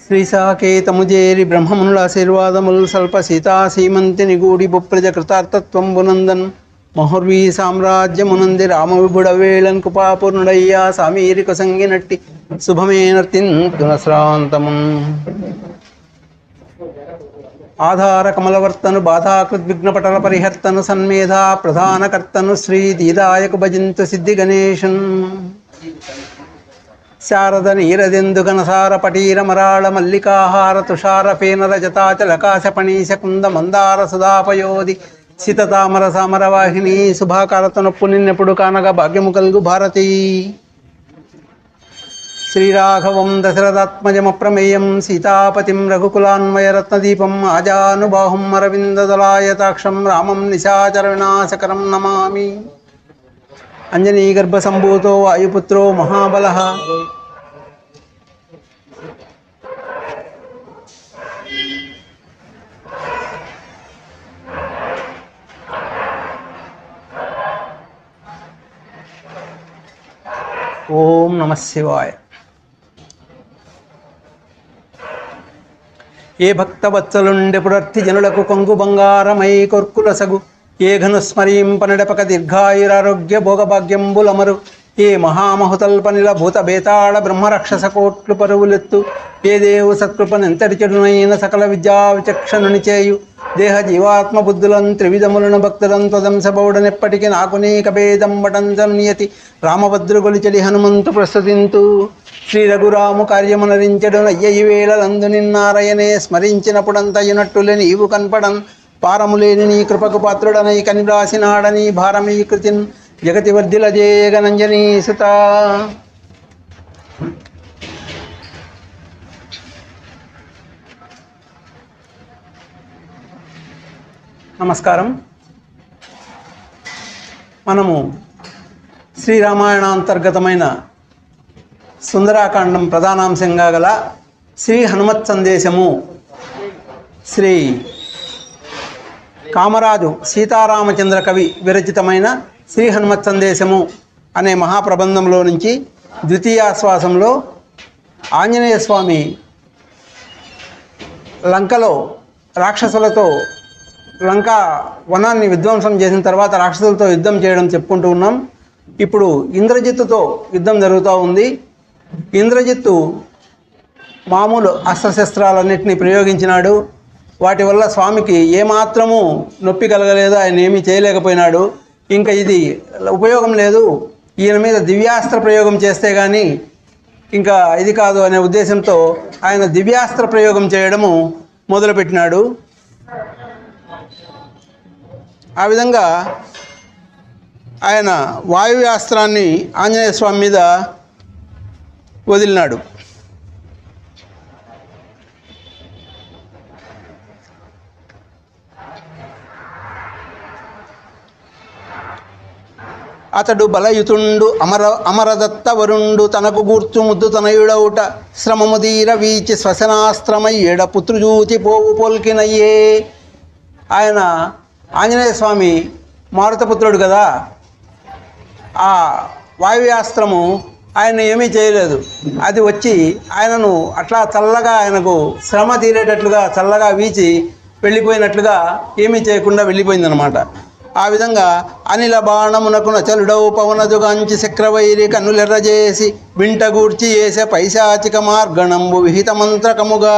శ్రీసాకేతముజేరి బ్రహ్మమునుల ఆశీర్వాదముల్ స్వల్ప సీతాసీమంతి నిగూడి బుప్రజ కృతార్థత్వంబునందన్ మహుర్వీ సామ్రాజ్యమునంది రామవిబుడవేళన్ కృపాపూర్ణుడయ్యా సామీరిక సంగినట్టి శుభమేనర్తింతునశ్రాంతమున్ ఆధార కమలవర్తను బాధాకృద్విఘ్నపటల పరిహర్తను సన్మేధా ప్రధానకర్తను శ్రీ దీదాయకు భజింతు సిద్ధి గణేశన్ శారద నీరదెందు ఘనసార పటీర మరాళ మల్లికాహార తుషార ఫేనర జతాచలకాశ పణీశ కుంద మందార సుధాపయోధి సీతతామర సామరవాహిని శుభాకారతనొప్పు నిన్నెప్పుడు కానగా భాగ్యము కలుగు భారతీ శ్రీరాఘవం దశరథాత్మజమప్రమేయం సీతాపతిం రఘుకులాన్వయరత్నదీపం ఆజానుబాహుం అరవిందదలాయతాక్షం రామం నిశాచరవినాశకరం నమామి. అంజనీగర్భసంభూతో వాయుపుత్రో మహాబలః ఓం నమః శివాయ. ఏ భక్తవత్సలుండెపుడర్థి జనులకు కొంగు బంగారమై కొర్కులసగు ఏ ఘనుస్మరీంపనడపక దీర్ఘాయురారోగ్య భోగభాగ్యంబులమరు ఏ మహామహుతల్పనిల భూత బేతాళ బ్రహ్మరక్షస కోట్లు పరువులెత్తు ఏ దేవు సత్కృపనెంతటి చెడునైన సకల విద్యా విచక్షణుని చేయు దేహ జీవాత్మ బుద్ధులను త్రివిధములను భక్తులను త్వదంశబౌడనెప్పటికీ నాకు నీక భేదం వటంజనియతి రామభద్రుగొలిచెడి హనుమంతు ప్రస్తుతింతు శ్రీ రఘురాము కార్యమునరించెడు నయ్యయి వేళలందు నిన్నారయనే స్మరించినప్పుడంతయునట్టులే నీవు కనపడన్ పారములేని నీ కృపకు పాత్రుడనై కనిరాసినాడని భారమీకృతిన్ జగతి వర్ధిల జేగనంజనీ సుత. నమస్కారం. మనము శ్రీరామాయణాంతర్గతమైన సుందరాకాండం ప్రధానాంశంగా గల శ్రీ హనుమత్ సందేశము శ్రీ కామరాజు సీతారామచంద్ర కవి విరచితమైన శ్రీ హనుమత్ సందేశము అనే మహాప్రబంధంలో నుంచి ద్వితీయాశ్వాసంలో ఆంజనేయ స్వామి లంకలో రాక్షసులతో లంకా వనాన్ని విధ్వంసం చేసిన తర్వాత రాక్షసులతో యుద్ధం చేయడం చెప్పుకుంటూ ఉన్నాం. ఇప్పుడు ఇంద్రజిత్తుతో యుద్ధం జరుగుతూ ఉంది. ఇంద్రజిత్తు మామూలు అస్త్రశస్త్రాలన్నింటినీ ప్రయోగించినాడు. వాటి వల్ల స్వామికి ఏమాత్రము నొప్పి కలగలేదు, ఆయన ఏమీ చేయలేకపోయినాడు. ఇంకా ఇది ఉపయోగం లేదు, ఈయన మీద దివ్యాస్త్ర ప్రయోగం చేస్తే కానీ ఇంకా ఇది కాదు అనే ఉద్దేశంతో ఆయన దివ్యాస్త్ర ప్రయోగం చేయడము మొదలుపెట్టినాడు. ఆ విధంగా ఆయన వాయువ్యాస్త్రాన్ని ఆంజనేయ స్వామి మీద వదిలినాడు. అతడు బలయుతుండు అమరదత్త వరుండు తనకు గూర్చు ముద్దు తనయుడౌట శ్రమముదీర వీచి శ్వసనాస్త్రమయ్యేడ పుత్రుజూచి పోవు పోల్కినయ్యే. ఆయన ఆంజనేయ స్వామి మారుతపుత్రుడు కదా, ఆ వాయువ్యాస్త్రము ఆయన ఏమీ చేయలేదు. అది వచ్చి ఆయనను అట్లా చల్లగా ఆయనకు శ్రమ తీరేటట్లుగా చల్లగా వీచి వెళ్ళిపోయినట్లుగా ఏమీ చేయకుండా వెళ్ళిపోయిందనమాట. ఆ విధంగా అనిల బాణమునకు నచలుడవు పవనదుగాంచి చక్రవైరి కన్నులెర్రజేసి వింటగూర్చి వేసే పైశాచిక మార్గణంబు విహిత మంత్రకముగా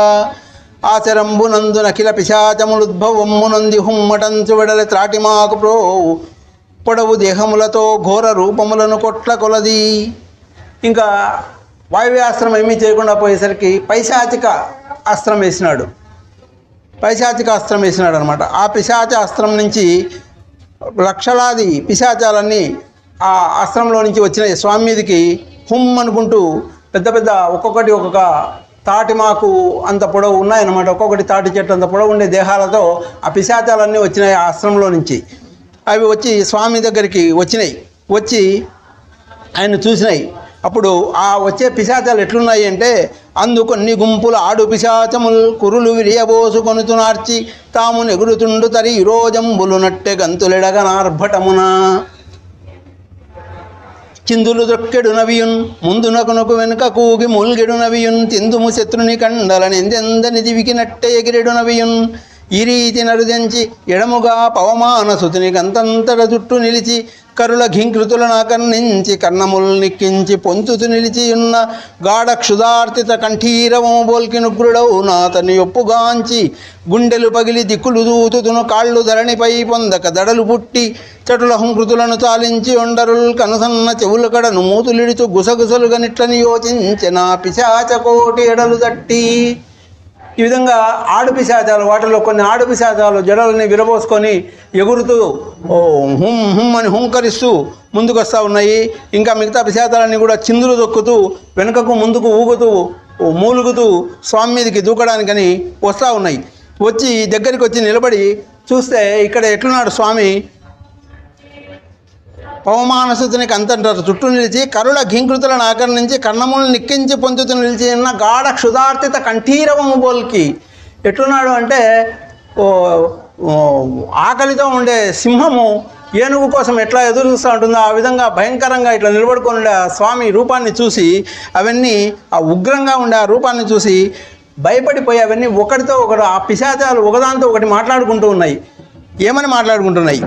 ఆచరంబునందు నకిల పిశాచములుద్భవమ్మునంది హుమ్మటంచు వెడలి త్రాటిమాకు ప్రోవు పొడవు దేహములతో ఘోర రూపములను కొట్ల కొలది. ఇంకా వాయువ్యాస్త్రం ఏమీ చేయకుండా పోయేసరికి పైశాచిక అస్త్రం వేసినాడు. పైశాచిక అస్త్రం వేసినాడు అనమాట. ఆ పిశాచ అస్త్రం నుంచి లక్షలాది పిశాచాలన్నీ ఆ అస్త్రంలో నుంచి వచ్చినాయి. స్వామి మీదకి హుమ్ అనుకుంటూ పెద్ద పెద్ద ఒక్కొక్కటి ఒక్కొక్క తాటిమాకు అంత పొడవు ఉన్నాయన్నమాట. ఒక్కొక్కటి తాటి చెట్టు అంత పొడవు ఉండే దేహాలతో ఆ పిశాచాలన్నీ వచ్చినాయి ఆ అస్త్రంలో నుంచి. అవి వచ్చి స్వామి దగ్గరికి వచ్చినాయి. వచ్చి ఆయన చూసినాయి. అప్పుడు ఆ వచ్చే పిశాచాలు ఎట్లున్నాయి అంటే అందుకొన్ని గుంపుల ఆడు పిశాచముల్ కురులు విరియబోసు కొనుతునార్చి తాము నెగురుతుండు తరి రోజంబులు నట్టె గంతులెడగనార్భటమున. చిందులు దొక్కెడు నవియున్ ముందునకునకు వెనుక కూగి మూల్గెడు నవియున్ తిందుము శత్రుని కండలనెందెందని దివికినట్టే ఎగిరెడు నవియున్ ఈ రీతి నరుదెంచి ఎడముగా పవమాన సుతుని గంతంతట జుట్టు నిలిచి కరుల ఘింకృతులను ఆకర్ణించి కర్ణములు నిక్కించి పొంచుతు నిలిచి ఉన్న గాఢ క్షుధార్తిత కంఠీరవము బోల్కి నుగ్రుడవు నాతని ఒప్పుగాంచి గుండెలు పగిలి దిక్కులు దూతుతును కాళ్ళు ధరణిపై పొందక దడలు పుట్టి చటుల హుంకృతులను చాలించి ఒండరుల్ కనుసన్న చెవుల కడను మూతులిడుతూ గుసగుసలుగా నిట్లని యోచించిన పిశాచ కోటి ఎడలు తట్టి. ఈ విధంగా ఆడుపిశాచాలు, వాటిలో కొన్ని ఆడుపిశాచాలు జడలని విరబోసుకొని ఎగురుతూ హుం హుం అని హుంకరిస్తూ ముందుకు వస్తూ ఉన్నాయి. ఇంకా మిగతా పిశాచాలన్నీ కూడా చిందులు దొక్కుతూ వెనుకకు ముందుకు ఊగుతూ మూలుగుతూ స్వామి మీదకి దూకడానికని వస్తూ ఉన్నాయి. వచ్చి దగ్గరికి వచ్చి నిలబడి చూస్తే ఇక్కడ ఎట్లున్నాడు స్వామి, పవమానసుతునికి అంతంటారు చుట్టూ నిలిచి కరుల ఘింకృతులను ఆకర్ణించి కన్నములను నిక్కించి పొందుతూ నిలిచి ఉన్న గాఢ క్షుధార్తిత కంఠీరవము బోల్కి. ఎట్లున్నాడు అంటే ఆకలితో ఉండే సింహము ఏనుగు కోసం ఎట్లా ఎదురు చూస్తూ ఉంటుందో ఆ విధంగా భయంకరంగా ఇట్లా నిలబడుకొని ఉండే ఆ స్వామి రూపాన్ని చూసి అవన్నీ ఆ ఉగ్రంగా ఉండే ఆ రూపాన్ని చూసి భయపడిపోయి అవన్నీ ఒకటితో ఒకటి ఆ పిశాచాలు ఒకదాంతో ఒకటి మాట్లాడుకుంటూ ఉన్నాయి. ఏమని మాట్లాడుకుంటున్నాయి?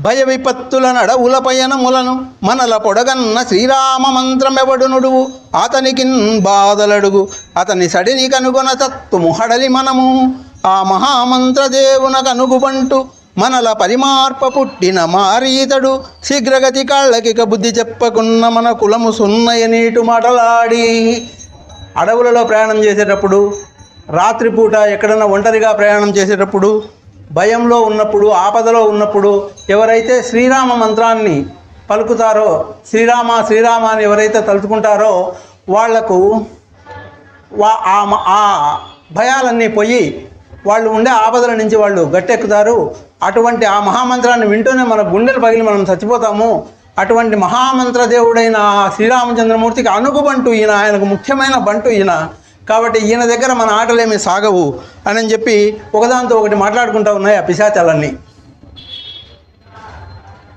భయ విపత్తుల నడవుల పయనములను మనల పొడగన్న శ్రీరామ మంత్రమెవడు నుడువు అతనికి బాధలడుగు అతని సడిని కనుగొన తత్తుము హడలి మనము ఆ మహామంత్రదేవున కనుగుబంటు మనల పరిమార్ప పుట్టిన మారీతడు శీఘ్రగతి కాళ్ళకిక బుద్ధి చెప్పకున్న మన కులము సున్నయ నీటు మాటలాడి. అడవులలో ప్రయాణం చేసేటప్పుడు, రాత్రిపూట ఎక్కడన్నా ఒంటరిగా ప్రయాణం చేసేటప్పుడు, భయంలో ఉన్నప్పుడు, ఆపదలో ఉన్నప్పుడు ఎవరైతే శ్రీరామ మంత్రాన్ని పలుకుతారో, శ్రీరామ శ్రీరామ అని ఎవరైతే తలుచుకుంటారో వాళ్లకు ఆ భయాలన్నీ పోయి వాళ్ళు ఉండే ఆపదల నుంచి వాళ్ళు గట్టెక్కుతారు. అటువంటి ఆ మహామంత్రాన్ని వింటూనే మన గుండెలు పగిలి మనం చచ్చిపోతాము. అటువంటి మహామంత్ర దేవుడైన శ్రీరామచంద్రమూర్తికి అనుగుబంటు ఈయన, ఆయనకు ముఖ్యమైన బంటు ఈయన. కాబట్టి ఈయన దగ్గర మన ఆటలేమీ సాగవు అని చెప్పి ఒకదాంతో ఒకటి మాట్లాడుకుంటూ ఉన్నాయి ఆ పిశాచాలన్నీ.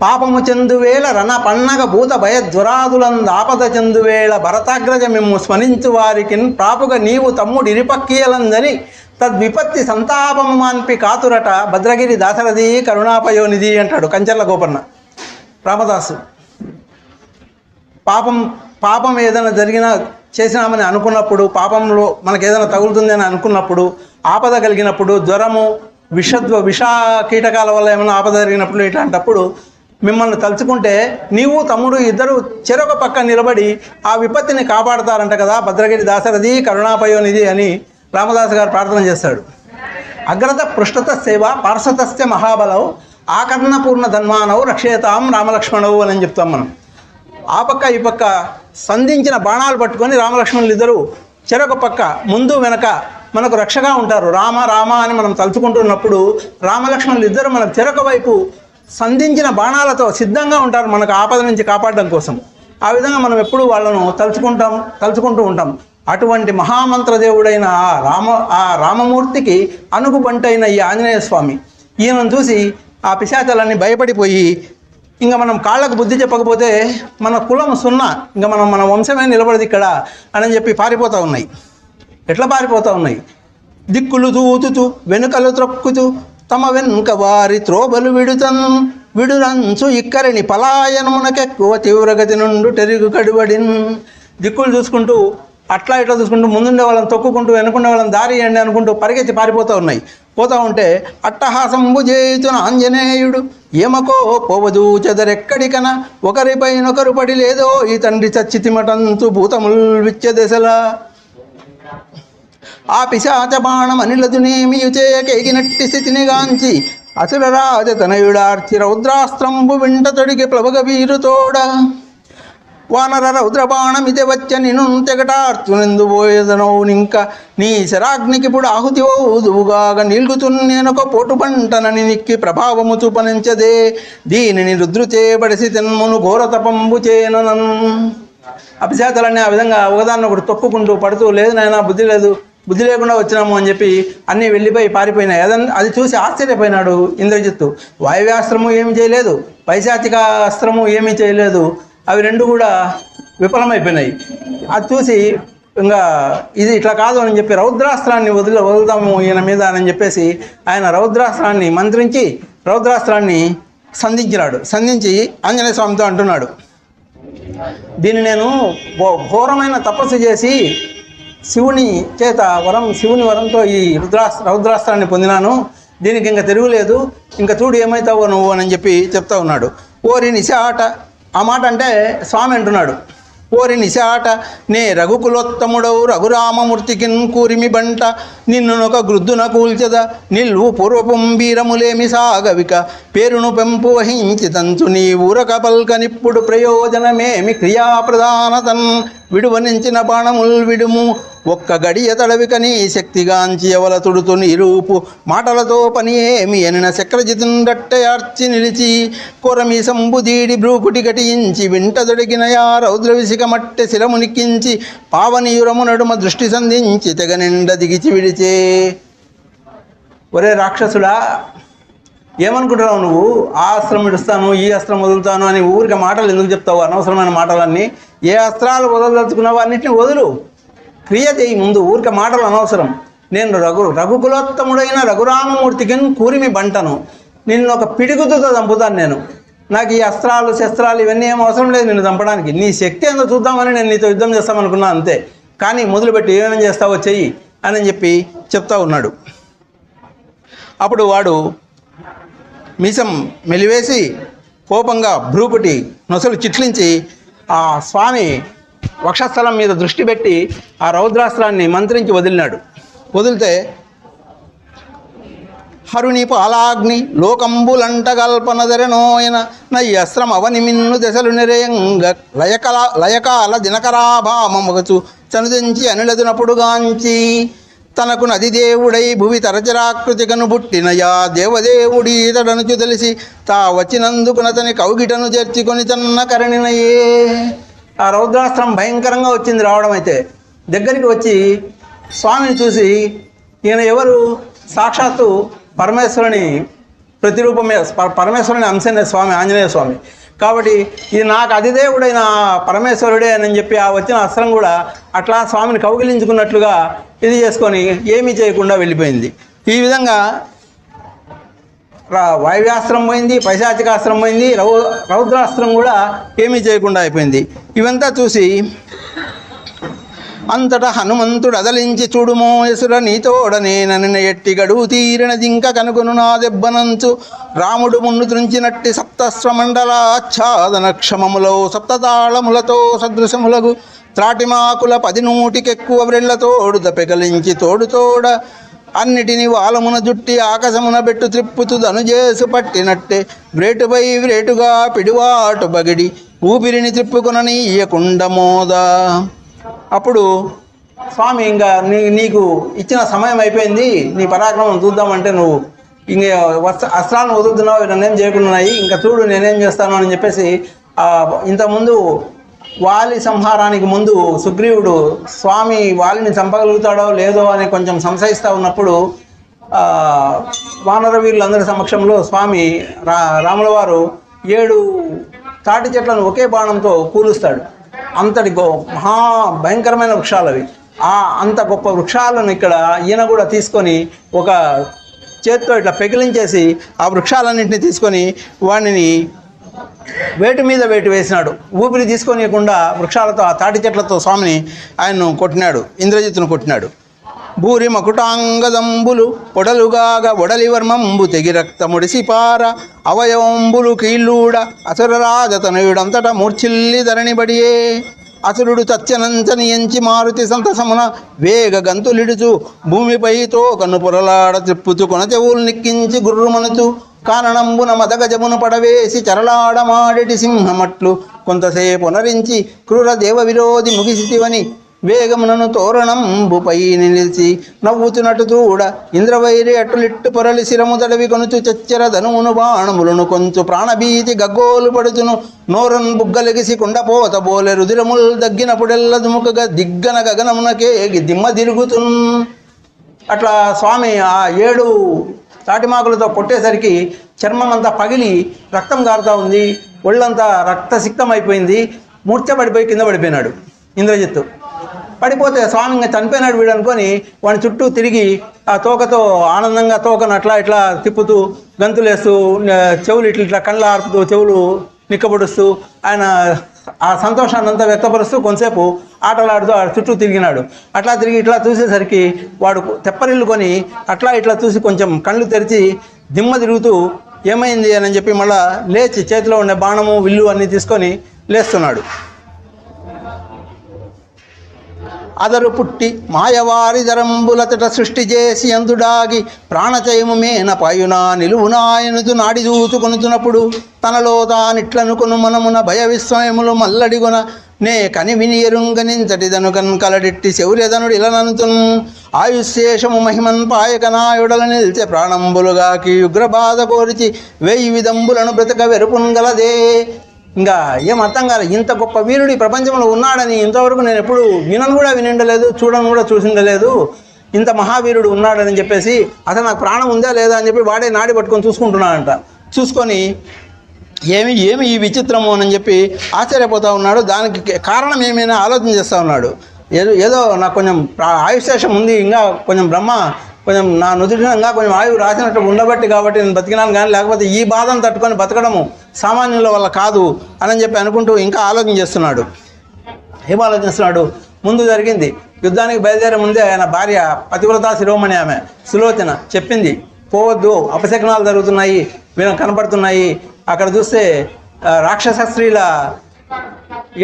పాపము చెందువేళ రణ పన్నగ భూత భయజ్వరాదులంద ఆపద చెందువేళ భరతాగ్రజ మిమ్ము స్మరించు వారికి ప్రాపుగా నీవు తమ్ముడు ఇరిపక్కీయలందని తద్విపత్తి సంతాపము మాన్పి కాతురట భద్రగిరి దాశరథి కరుణాపయోనిధి అంటాడు కంచర్ల గోపన్న రామదాసు. పాపం ఏదైనా జరిగినా చేసినామని అనుకున్నప్పుడు, పాపంలో మనకు ఏదైనా తగులుతుందని అనుకున్నప్పుడు, ఆపద కలిగినప్పుడు, జ్వరము విష కీటకాల వల్ల ఏమైనా ఆపద జరిగినప్పుడు, ఇట్లాంటప్పుడు మిమ్మల్ని తలుచుకుంటే నీవు తమ్ముడు ఇద్దరు చెరొక పక్క నిలబడి ఆ విపత్తిని కాపాడతారంట కదా భద్రగిరి దాశరథి కరుణాపయోనిధి అని రామదాసు గారు ప్రార్థన చేస్తాడు. అగ్రత పృష్ఠత సేవ పార్శ్వతస్య మహాబలవు ఆకర్ణపూర్ణ ధన్మానవు రక్షేతాం రామలక్ష్మణవు అని చెప్తాం మనం. ఆ పక్క ఈ పక్క సంధించిన బాణాలు పట్టుకొని రామలక్ష్మణులు ఇద్దరు చెరొక పక్క ముందు వెనక మనకు రక్షగా ఉంటారు. రామ రామ అని మనం తలుచుకుంటున్నప్పుడు రామలక్ష్మణులు ఇద్దరు మనకు చెరొక వైపు సంధించిన బాణాలతో సిద్ధంగా ఉంటారు మనకు ఆపద నుంచి కాపాడడం కోసం. ఆ విధంగా మనం ఎప్పుడూ వాళ్ళను తలుచుకుంటూ ఉంటాం. అటువంటి మహామంత్ర దేవుడైన ఆ రామమూర్తికి అనుగుబంటైన ఈ ఆంజనేయ స్వామి ఈయనను చూసి ఆ పిశాచాలన్నీ భయపడిపోయి ఇంకా మనం కాళ్ళకు బుద్ధి చెప్పకపోతే మన కులం సున్నా, ఇంకా మన వంశమే నిలబడదు ఇక్కడ అని చెప్పి పారిపోతూ ఉన్నాయి. ఎట్లా పారిపోతూ ఉన్నాయి? దిక్కులు దూతుతూ వెనుకలు త్రొక్కుతూ తమ వెనుక వారి త్రోబలు విడురంచు ఇక్కరిని పలాయనమునకెక్కువ తీవ్రగతి నుండి టెరుగు కడిబడిన్. దిక్కులు చూసుకుంటూ అట్లా ఇట్లా చూసుకుంటూ ముందుండే వాళ్ళని తొక్కుకుంటూ వెనుకుండే వాళ్ళని దారి ఇవ్వండి అనుకుంటూ పరిగెత్తి పారిపోతూ ఉన్నాయి. పోతూ ఉంటే అట్టహాసంబు చేయుతున్న ఆంజనేయుడు ఏమకో పోవదు చెదరెక్కడికన ఒకరిపైనొకరు పడి లేదో ఈ తండ్రి చచ్చితిమటంతు భూతముల్ విచ్చ దశలా. ఆ పిశాచ బాణం అనిలదునేమియు చేయకేగినట్టి స్థితిని గాంచి అసుర రాజతనయుడార్చి రౌద్రాస్త్రంబు వింట తొడిగి ప్లవగ వీరుతోడ వానర రౌద్రబాణమిది వచ్చ నిను తెగటార్చునందు పోయేదనవునింక నీ శరాగ్నికిప్పుడు ఆహుతివౌదువుగాగ నిల్గుతున్నేనొక పోటు పంటనని నిక్కి ప్రభావము చూపనించదే దీనిని రుద్రుచేబడిసి తెన్మును ఘోరతపంబు చేననన్. అపిశాచాలన్నీ ఆ విధంగా ఒకదాన్ని ఒకటి తొక్కుకుంటూ పడుతూ లేదు నాయన బుద్ధి లేదు బుద్ధి లేకుండా వచ్చినాము అని చెప్పి అన్నీ వెళ్ళిపోయి పారిపోయినాయి. అది చూసి ఆశ్చర్యపోయినాడు ఇంద్రజిత్తు. వాయువ్యాస్త్రము ఏమి చేయలేదు, పైశాచిక అస్త్రము ఏమీ చేయలేదు, అవి రెండు కూడా విఫలమైపోయినాయి. అది చూసి ఇంకా ఇది ఇట్లా కాదు అని చెప్పి రౌద్రాస్త్రాన్ని వదులుదాము ఈయన మీద అని చెప్పేసి ఆయన రౌద్రాస్త్రాన్ని మంత్రించి రౌద్రాస్త్రాన్ని సంధించి ఆంజనేయ స్వామితో అంటున్నాడు, దీన్ని నేను ఘోరమైన తపస్సు చేసి శివుని వరంతో ఈ రౌద్రాస్త్రాన్ని పొందినాను, దీనికి ఇంకా తిరుగులేదు, ఇంకా చూడు ఏమవుతావో నువ్వు అని చెప్పి చెప్తా ఉన్నాడు. ఓరి నిశాట, ఆ మాట అంటే స్వామి అంటున్నాడు, ఓరి నిశాట నే రఘుకులోత్తముడవు రఘురామమూర్తికిన్ కూరిమి బంట నిన్నునొక గృద్దున కూల్చద నిల్వు పూర్వపుంబీరములేమి సాగవిక పేరును పెంపు వహించి తంచు నీ ఊరక పల్కనిప్పుడు ప్రయోజనమేమి క్రియాప్రధానతన్ విడువనించిన బాణముల్ విడుము ఒక్క గడియ తడవిక నీ శక్తిగాంచి ఎవల తుడుతు నీ రూపు మాటలతో పని ఏమి అనిన చక్రజితుండట్టయార్చి నిలిచి కొరమి సంబుదీడి బ్రూకుటి గటించి వింట దొడిగినయా రౌద్ర విసిక మట్టె శిరమునిక్కించి పావనీయురము నడుమ దృష్టి సంధించి తెగ నిండ దిగిచి విడిచే. ఒరే రాక్షసుడా, ఏమనుకుంటున్నావు నువ్వు? ఆ అస్త్రం విడుస్తాను, ఈ అస్త్రం వదులుతాను అని ఊరికి మాటలు ఎందుకు చెప్తావు? అనవసరమైన మాటలన్నీ. ఏ అస్త్రాలు వదలదలుచుకున్నావు అన్నింటినీ వదులు, క్రియ చేయి ముందు. ఊరికే మాటలు అనవసరం. నేను రఘుకులోత్తముడైన రఘురామమూర్తికి కూరిమి బంటను, నిన్ను ఒక పిడిగుద్దుతో చంపుతాను నేను. నాకు ఈ అస్త్రాలు శస్త్రాలు ఇవన్నీ ఏం అవసరం లేదు నిన్ను చంపడానికి. నీ శక్తి ఎంతో చూద్దామని నేను నీతో యుద్ధం చేస్తామనుకున్నా అంతే, కానీ మొదలుపెట్టి ఏమేమి చేస్తావో చెయ్యి అని చెప్పి చెప్తా ఉన్నాడు. అప్పుడు వాడు మీసం మెలివేసి కోపంగా భ్రూపుటి నొసలు చిట్లించి ఆ స్వామి వక్షస్థలం మీద దృష్టి పెట్టి ఆ రౌద్రాస్త్రాన్ని మంత్రించి వదిలినాడు. వదిలితే హరుని పాలాగ్ని లోకంబులంటగల్పనదరెనోయన నయ్య అస్త్రం అవనిమిన్ను దశలు నిరయంగ లయకాల దినకరాభామగచు చనుదించి అనిలదునపుడుగాంచి తనకు నదిదేవుడై భువి తరచరాకృతికను పుట్టినయా దేవదేవుడీతడనుచు తెలిసి తా వచ్చినందుకునతని కౌగిటను చేర్చుకొని తన్న కరణినయే. ఆ రౌద్రాస్త్రం భయంకరంగా వచ్చింది. రావడం అయితే దగ్గరికి వచ్చి స్వామిని చూసి, ఈయన ఎవరు? సాక్షాత్తు పరమేశ్వరుని ప్రతిరూపమే, పరమేశ్వరుని అంశనే స్వామి, ఆంజనేయ స్వామి. కాబట్టి ఇది నాకు అధిదేవుడైన పరమేశ్వరుడే అని చెప్పి ఆ వచ్చిన అస్త్రం కూడా అట్లా స్వామిని కౌగిలించుకున్నట్లుగా ఇది చేసుకొని ఏమీ చేయకుండా వెళ్ళిపోయింది. ఈ విధంగా వాయువ్యాస్త్రం పోయింది, పైశాచికాస్త్రం పోయింది, రౌద్రాస్త్రం కూడా ఏమీ చేయకుండా అయిపోయింది. ఇవంతా చూసి అంతటా హనుమంతుడు అదలించి చూడుమో యసుర నీతోడనేనని ఎట్టి గడువు తీరినదింక కనుగొను నా దెబ్బనంచు రాముడు మున్ను త్రుంచినట్టి సప్తస్వమండలాచ్ఛాదన క్షమములో సప్తతాళములతో సదృశములకు త్రాటిమాకుల 10 నూటికెక్కువ వ్రెళ్లతోడు దపెకలించి తోడుతోడ అన్నిటిని వాలమున జుట్టి ఆకాశమున బెట్టు త్రిప్పుతు ధనుజేసు పట్టినట్టే వ్రేటుపై వ్రేటుగా పిడివాటు బగిడి ఊపిరిని త్రిప్పుకొననీయకుండ మోద. అప్పుడు స్వామి ఇంకా నీకు ఇచ్చిన సమయం అయిపోయింది, నీ పరాక్రమం చూద్దామంటే నువ్వు ఇంక అస్త్రాలను వదులుతున్నావు, నన్నేం చేయకుండాయి, ఇంకా చూడు నేనేం చేస్తాను అని చెప్పేసి ఇంతకుముందు వాలి సంహారానికి ముందు సుగ్రీవుడు స్వామి వాలిని చంపగలుగుతాడో లేదో అని కొంచెం సంశయిస్తూ ఉన్నప్పుడు వానర వీరులందరి సమక్షంలో స్వామి రాముల వారు 7 తాటి చెట్లను ఒకే బాణంతో కూలుస్తాడు. అంతటి మహా భయంకరమైన వృక్షాలు అవి. అంత గొప్ప వృక్షాలను ఇక్కడ ఈయన కూడా తీసుకొని ఒక చేత్తో ఇట్లా పెకిలించేసి ఆ వృక్షాలన్నింటినీ తీసుకొని వాడిని వేటు మీద వేటు వేసినాడు. ఊపిరి తీసుకోనియకుండా వృక్షాలతో ఆ తాటి చెట్లతో స్వామిని ఆయన్ను కొట్టినాడు, ఇంద్రజిత్తును కొట్టినాడు. భూరి మకుటాంగదంబులు పొడలుగాగ ఒడలి వర్మంబు తెగి రక్తముడిసిపార అవయవంబులు కీళ్ళూడ అసురరాజతనయుడంతటా మూర్ఛిల్లి ధరణిబడియే. అసురుడు చచ్చనంచని ఎంచి మారుతి సంతసమున వేగ గంతులిడుచు భూమిపైతో కన్ను పొరలాడ త్రిప్పుచు కొన చెవులు నిక్కించి గుర్రుమనుచు కారణంబున మదగజమును పడవేసి చరలాడమాడిటి సింహమట్లు కొంతసేపు నరించి క్రూర దేవ విరోధి ముగిసితివని వేగమునను తోరణంబుపై నిలిచి నవ్వుతున్నట్టు చూడ ఇంద్రవైరి అటులిట్టు పొరలి శిరము తడవి కొనుచు చచ్చర ధనుమును బాణములను కొంచు ప్రాణభీతి గగ్గోలు పడుచును నోరన్ బుగ్గలెగిసి కుండపోత బోలె రుదిరముల్ దగ్గినప్పుడెల్ల దుముకగా దిగ్గన గగనమునకేగి దిమ్మ తిరుగుతున్. అట్లా స్వామి ఆ 7 తాటిమాకులతో కొట్టేసరికి చర్మం అంతా పగిలి రక్తం కారుతూ ఉంది, ఒళ్ళంతా రక్తసిక్తం అయిపోయింది. మూర్ఛపడిపోయి కింద పడిపోయినాడు ఇంద్రజిత్తు. పడిపోతే స్వామి ఇంకా చనిపోయినాడు వీడు అనుకొని వాని చుట్టూ తిరిగి ఆ తోకతో ఆనందంగా తోకను అట్లా ఇట్లా తిప్పుతూ గంతులేస్తూ చెవులు ఇట్లా కళ్ళు ఆర్పుతూ చెవులు నిక్కబొడుస్తూ ఆయన ఆ సంతోషాన్ని అంతా వ్యక్తపరుస్తూ కొంతసేపు ఆటలాడుతూ ఆ చుట్టూ తిరిగినాడు. అట్లా తిరిగి ఇట్లా చూసేసరికి వాడు తెప్పరిల్లు కొని అట్లా ఇట్లా చూసి కొంచెం కళ్ళు తెరిచి దిమ్మ తిరుగుతూ ఏమైంది అని చెప్పి మళ్ళా లేచి చేతిలో ఉండే బాణము విల్లు అన్నీ తీసుకొని లేస్తున్నాడు. అదరు పుట్టి మాయవారి ధరంబులతట సృష్టి చేసి అందుడాగి ప్రాణచయము మేన పాయునా నిలువునాయనుతు నాడి చూచుకొనుతున్నప్పుడు తనలో తానిట్లనుకొను మనమున భయ విస్మయములు మల్లడిగొన నే కని విని ఎరుంగనింతటిదనుకన్ కలడిట్టి శౌర్యధనుడు ఇలనంతున్ ఆయుశేషము మహిమన్ పాయకనాయుడల నిల్చె ప్రాణంబులుగాకి ఉగ్రబాధ కోరిచి 1000 విధంబులను బ్రతక వెరుపున్ గలదే. ఇంకా ఏం అర్థం కాలేదు, ఇంత గొప్ప వీరుడు ఈ ప్రపంచంలో ఉన్నాడని ఇంతవరకు నేను ఎప్పుడు వినను కూడా వినిండలేదు, చూడను కూడా చూసిండలేదు. ఇంత మహావీరుడు ఉన్నాడని చెప్పేసి అసలు నాకు ప్రాణం ఉందా లేదా అని చెప్పి వాడే నాడి పట్టుకొని చూసుకుంటున్నాడంట. చూసుకొని ఏమి ఈ విచిత్రము అని చెప్పి ఆశ్చర్యపోతూ ఉన్నాడు. దానికి కారణం ఏమైనా ఆలోచన చేస్తూ ఉన్నాడు. ఏదో నాకు కొంచెం ఆయుశేషం ఉంది, ఇంకా కొంచెం నా నుదుటిన ఇంకా కొంచెం ఆయువు రాసినట్టు ఉండబట్టి కాబట్టి నేను బతికినాను, కానీ లేకపోతే ఈ బాధను తట్టుకొని బతకడము సామాన్యుల వల్ల కాదు అని చెప్పి అనుకుంటూ ఇంకా ఆలోచన చేస్తున్నాడు. ఏం ఆలోచిస్తున్నాడు? ముందు జరిగింది యుద్ధానికి బయలుదేరే ముందే ఆయన భార్య పతివ్రతా శిరోమణి ఆమె సులోచన చెప్పింది, పోవద్దు, అపశకునాలు జరుగుతున్నాయి, కనపడుతున్నాయి, అక్కడ చూస్తే రాక్షస స్త్రీల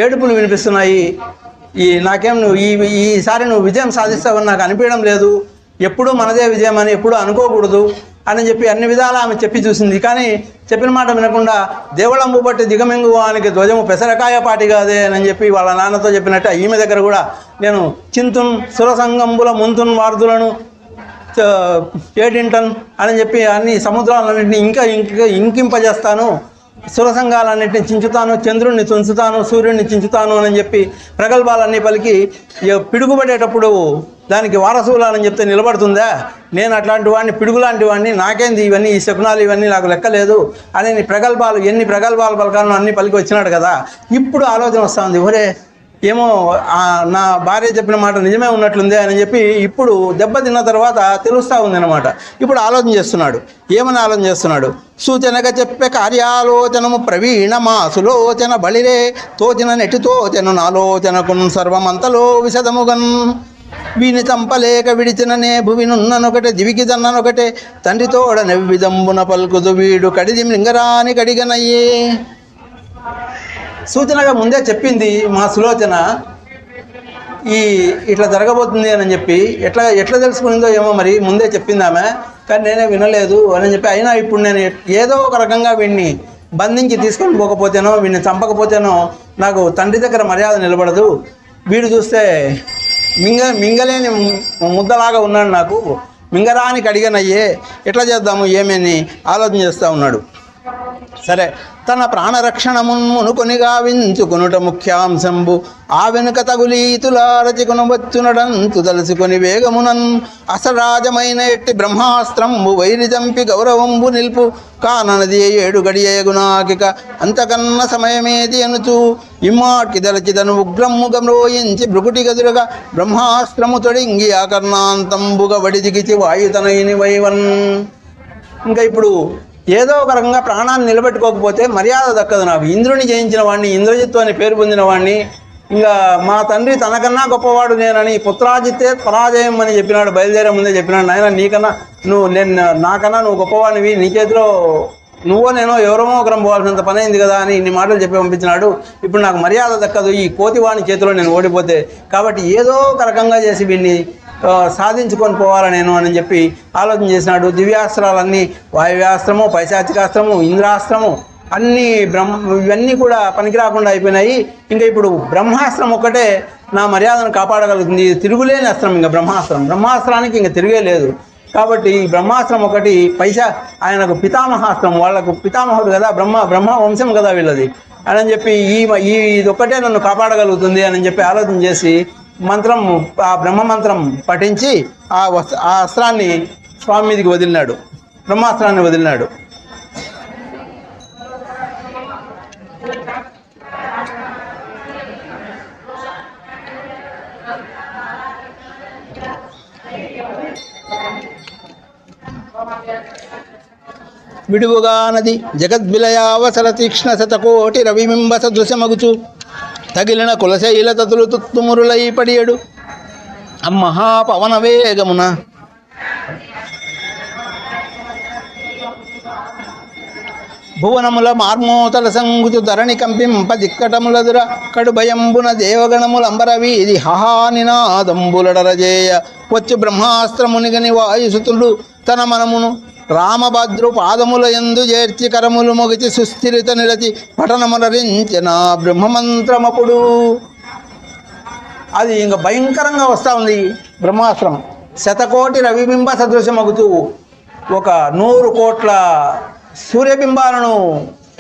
ఏడుపులు వినిపిస్తున్నాయి, నాకేం నువ్వు ఈసారి నువ్వు విజయం సాధిస్తావని నాకు అనిపించడం లేదు, ఎప్పుడూ మనదే విజయం అని ఎప్పుడూ అనుకోకూడదు అని చెప్పి అన్ని విధాలా ఆమె చెప్పి చూసింది. కానీ చెప్పిన మాట వినకుండా దేవుళంబు బట్టి దిగమింగు వానికి ధ్వజము పెసరకాయ పాటి కాదే అని చెప్పి వాళ్ళ నాన్నతో చెప్పినట్టు ఈమె దగ్గర కూడా నేను చింతున్ సురసంగంబుల ముంతున్ వార్దులను ఏడింటన్ అని చెప్పి అన్ని సముద్రాలన్నింటినీ ఇంకా ఇంకింపజేస్తాను, సురసంగాలన్నింటినీ చించుతాను, చంద్రుడిని తుంచుతాను, సూర్యుడిని చించుతాను అని చెప్పి ప్రగల్భాలన్నీ పలికి పిడుగుపడేటప్పుడు దానికి వారసులాలని చెప్తే నిలబడుతుందా? నేను అట్లాంటి వాడిని, పిడుగు లాంటి వాడిని, నాకేంది ఇవన్నీ, ఈ శకునాలు ఇవన్నీ నాకు లెక్కలేదు అని ఎన్ని ప్రగల్భాలు పలకాలను అన్నీ పలికి వచ్చినాడు కదా. ఇప్పుడు ఆలోచన వస్తూ ఉంది, ఒరే ఏమో నా భార్య చెప్పిన మాట నిజమే ఉన్నట్లుందే అని చెప్పి ఇప్పుడు దెబ్బతిన్న తర్వాత తెలుస్తూ ఉంది అన్నమాట. ఇప్పుడు ఆలోచన చేస్తున్నాడు. ఏమని ఆలోచన చేస్తున్నాడు? సూచనగా చెప్పే కార్యాలోచనము ప్రవీణమా సులోచన బలిరే తోచిన నెటితోచను నాలోచనకున్ సర్వమంతలో విశదముగన్ వీని చంపలేక విడిచిననే భువినున్ననొకటే దివికి దన్ననొకటే తండ్రితోడ నెవ్విదంబున పలుకుదు వీడు కడిది లింగరాని కడిగనయ్యే. సూచనగా ముందే చెప్పింది మా సులోచన ఇట్లా జరగబోతుంది అని చెప్పి. ఎట్లా తెలుసుకునిందో ఏమో మరి, ముందే చెప్పింది ఆమె, కానీ నేనే వినలేదు అని చెప్పి. అయినా ఇప్పుడు నేను ఏదో ఒక రకంగా వీడిని బంధించి తీసుకొని పోకపోతేనో, వీడిని చంపకపోతేనో నాకు తండ్రి దగ్గర మర్యాద నిలబడదు. వీడు చూస్తే మింగలేని ముద్దలాగా ఉన్నాడు, నాకు మింగరానికి అడిగనయ్యే, ఎట్లా చేద్దాము ఏమని ఆలోచన చేస్తూ ఉన్నాడు. సరే, తన ప్రాణరక్షణమును గావించుకొనుట ముఖ్యాంశంబు ఆ వెనుక తగులీతులారచికొను వచ్చునడంతు తలుసుకొని వేగమునన్ అసరాజమైన ఎట్టి బ్రహ్మాస్త్రంబు వైరి చంపి గౌరవంబు నిల్పు కాననది 7 గడియగునాకిక అంతకన్న సమయమేది అనుచు ఇమ్మాటికి దలచిదను ఉగ్రమ్ము గమ్రోయించి భృకుటి గదురుగా బ్రహ్మాస్త్రము తొడింగి ఆకర్ణాంతంబుగా వడిదిగిచి వాయుతనైని వైవన్. ఇంకా ఇప్పుడు ఏదో ఒక రకంగా ప్రాణాన్ని నిలబెట్టుకోకపోతే మర్యాద దక్కదు నాకు. ఇంద్రుని జయించిన వాడిని, ఇంద్రజిత్తు అని పేరు పొందిన వాడిని, ఇంకా మా తండ్రి తనకన్నా గొప్పవాడు నేనని పుత్రాజిత్తే పరాజయం అని చెప్పినాడు, బయలుదేరే ముందే చెప్పినాడు. నాయన నాకన్నా నువ్వు గొప్పవాడివి, నీ చేతిలో నువ్వో నేనో ఎవరమో ఒకరం పోవాల్సినంత పని అయింది కదా అని ఇన్ని మాటలు చెప్పి పంపించినాడు. ఇప్పుడు నాకు మర్యాద దక్కదు ఈ కోతివాణి చేతిలో నేను ఓడిపోతే, కాబట్టి ఏదో ఒక రకంగా చేసి వీడిని సాధించుకొని పోవాలి నేను అని చెప్పి ఆలోచన చేసినాడు. దివ్యాస్త్రాలన్నీ వాయువ్యాస్త్రము, పైశాచికాస్త్రము, ఇంద్రాస్త్రము, అన్ని ఇవన్నీ కూడా పనికి రాకుండా అయిపోయినాయి. ఇంకా ఇప్పుడు బ్రహ్మాస్త్రం ఒక్కటే నా మర్యాదను కాపాడగలుగుతుంది. తిరుగులేని అస్త్రం, ఇంకా బ్రహ్మాస్త్రానికి ఇంకా తిరిగే లేదు. కాబట్టి ఈ బ్రహ్మాస్త్రం ఒకటి ఆయనకు పితామహాస్త్రం, వాళ్ళకు పితామహుడు కదా, బ్రహ్మ వంశం కదా వీళ్ళది అని చెప్పి ఇది ఒక్కటే నన్ను కాపాడగలుగుతుంది అని చెప్పి ఆలోచన చేసి ఆ బ్రహ్మ మంత్రం పఠించి ఆ అస్త్రాన్ని స్వామి మీదకి వదిలినాడు, బ్రహ్మాస్త్రాన్ని వదిలినాడు. విడువుగా నది జగద్విలయావసర తీక్ష్ణ శతకోటి రవిబింబ సదృశమగుచు తగిలిన కులశైల తతులు తుత్తుమురులై పడియడు అమ్మహాపవన వేగమున భువనముల మార్మోతల సంగుచు ధరణి కంపింప దిక్కటములదుర కడుభయంబున దేవగణములంబర వీధి హహానినాదంబులడరజేయ వచ్చు బ్రహ్మాస్త్రమునిగని వాయుసుతుడు తన మనమును రామభద్రు పాదముల యందు చేర్చి కరములు మొగిచి సుస్థిరిత నిలచి పఠనములరించిన బ్రహ్మమంత్రమపుడు. అది ఇంకా భయంకరంగా వస్తూ ఉంది బ్రహ్మాస్త్రం. శతకోటి రవిబింబ సదృశమగుతూ 100 కోట్ల సూర్యబింబాలను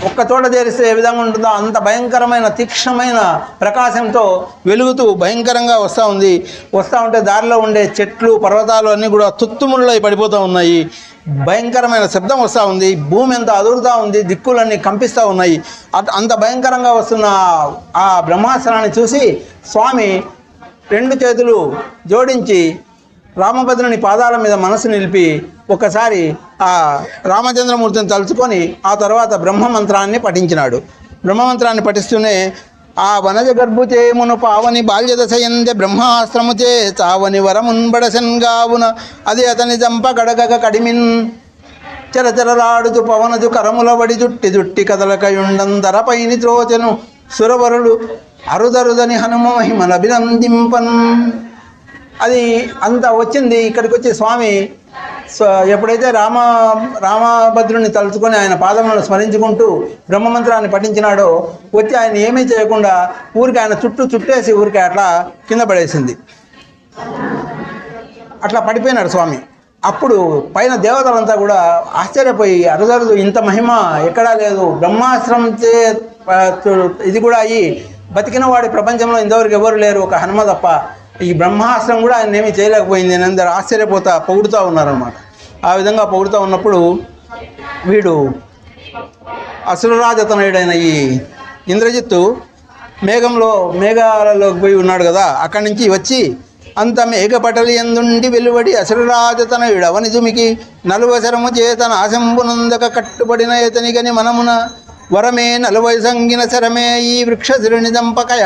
ఒక్కచోట చేరిస్తే ఏ విధంగా ఉంటుందో అంత భయంకరమైన తీక్ష్ణమైన ప్రకాశంతో వెలుగుతూ భయంకరంగా వస్తూ ఉంది. వస్తూ ఉంటే దారిలో ఉండే చెట్లు పర్వతాలు అన్నీ కూడా తుత్తుముళ్ళై పడిపోతూ ఉన్నాయి. భయంకరమైన శబ్దం వస్తూ ఉంది. భూమి ఎంత అదురుతూ ఉంది, దిక్కులన్నీ కంపిస్తూ ఉన్నాయి. అంత భయంకరంగా వస్తున్న ఆ బ్రహ్మాస్త్రాన్ని చూసి స్వామి 2 చేతులు జోడించి రామభద్రుని పాదాల మీద మనసు నిలిపి ఒకసారి ఆ రామచంద్రమూర్తిని తలుచుకొని ఆ తర్వాత బ్రహ్మమంత్రాన్ని పఠించినాడు. బ్రహ్మమంత్రాన్ని పఠిస్తూనే ఆ వనజ గర్భుచేమును పావని బాల్యదశయందే బ్రహ్మాస్త్రముచే చావని వరమున్బడసన్గావున అది అతని జంప గడగగ కడిమిన్ చరచరలాడుతూ పవనజు కరముల వడి జుట్టి కదలకయుండందరపైని త్రోచెను సురవరుడు అరుదరుదని హనుమ మహిమనభినందింపన్. అది అంత వచ్చింది. ఇక్కడికి వచ్చి స్వామి ఎప్పుడైతే రామభద్రుని తలుచుకొని ఆయన పాదములను స్మరించుకుంటూ బ్రహ్మమంత్రాన్ని పఠించినాడో వచ్చి ఆయన ఏమీ చేయకుండా ఊరికి ఆయన చుట్టేసి ఊరికి అట్లా కింద పడేసింది. అట్లా పడిపోయినాడు స్వామి. అప్పుడు పైన దేవతలంతా కూడా ఆశ్చర్యపోయి అరుదరుదు ఇంత మహిమ ఎక్కడా లేదు, బ్రహ్మాస్త్రం ఇది కూడా అయ్యి బతికిన వాడి ప్రపంచంలో ఇంతవరకు ఎవరు లేరు, ఒక హనుమ తప్ప. ఈ బ్రహ్మాస్త్రం కూడా ఆయన ఏమీ చేయలేకపోయింది అని అందరూ పొగుడుతూ ఉన్నారన్నమాట. ఆ విధంగా పొగుడుతూ ఉన్నప్పుడు వీడు అసురరాజతనయుడైన ఈ ఇంద్రజిత్తు మేఘాలలోకి పోయి ఉన్నాడు కదా, అక్కడి నుంచి వచ్చి అంత మేఘపటలి ఎందుండి వెలువడి అసురరాజతనయుడు అవనిజుమికి నలువసరము చేతన ఆశంబునందక కట్టుబడిన ఇతనిగని మనమున వరమే 40 సంగిన శరమే ఈ వృక్షశిరుని దంపకయ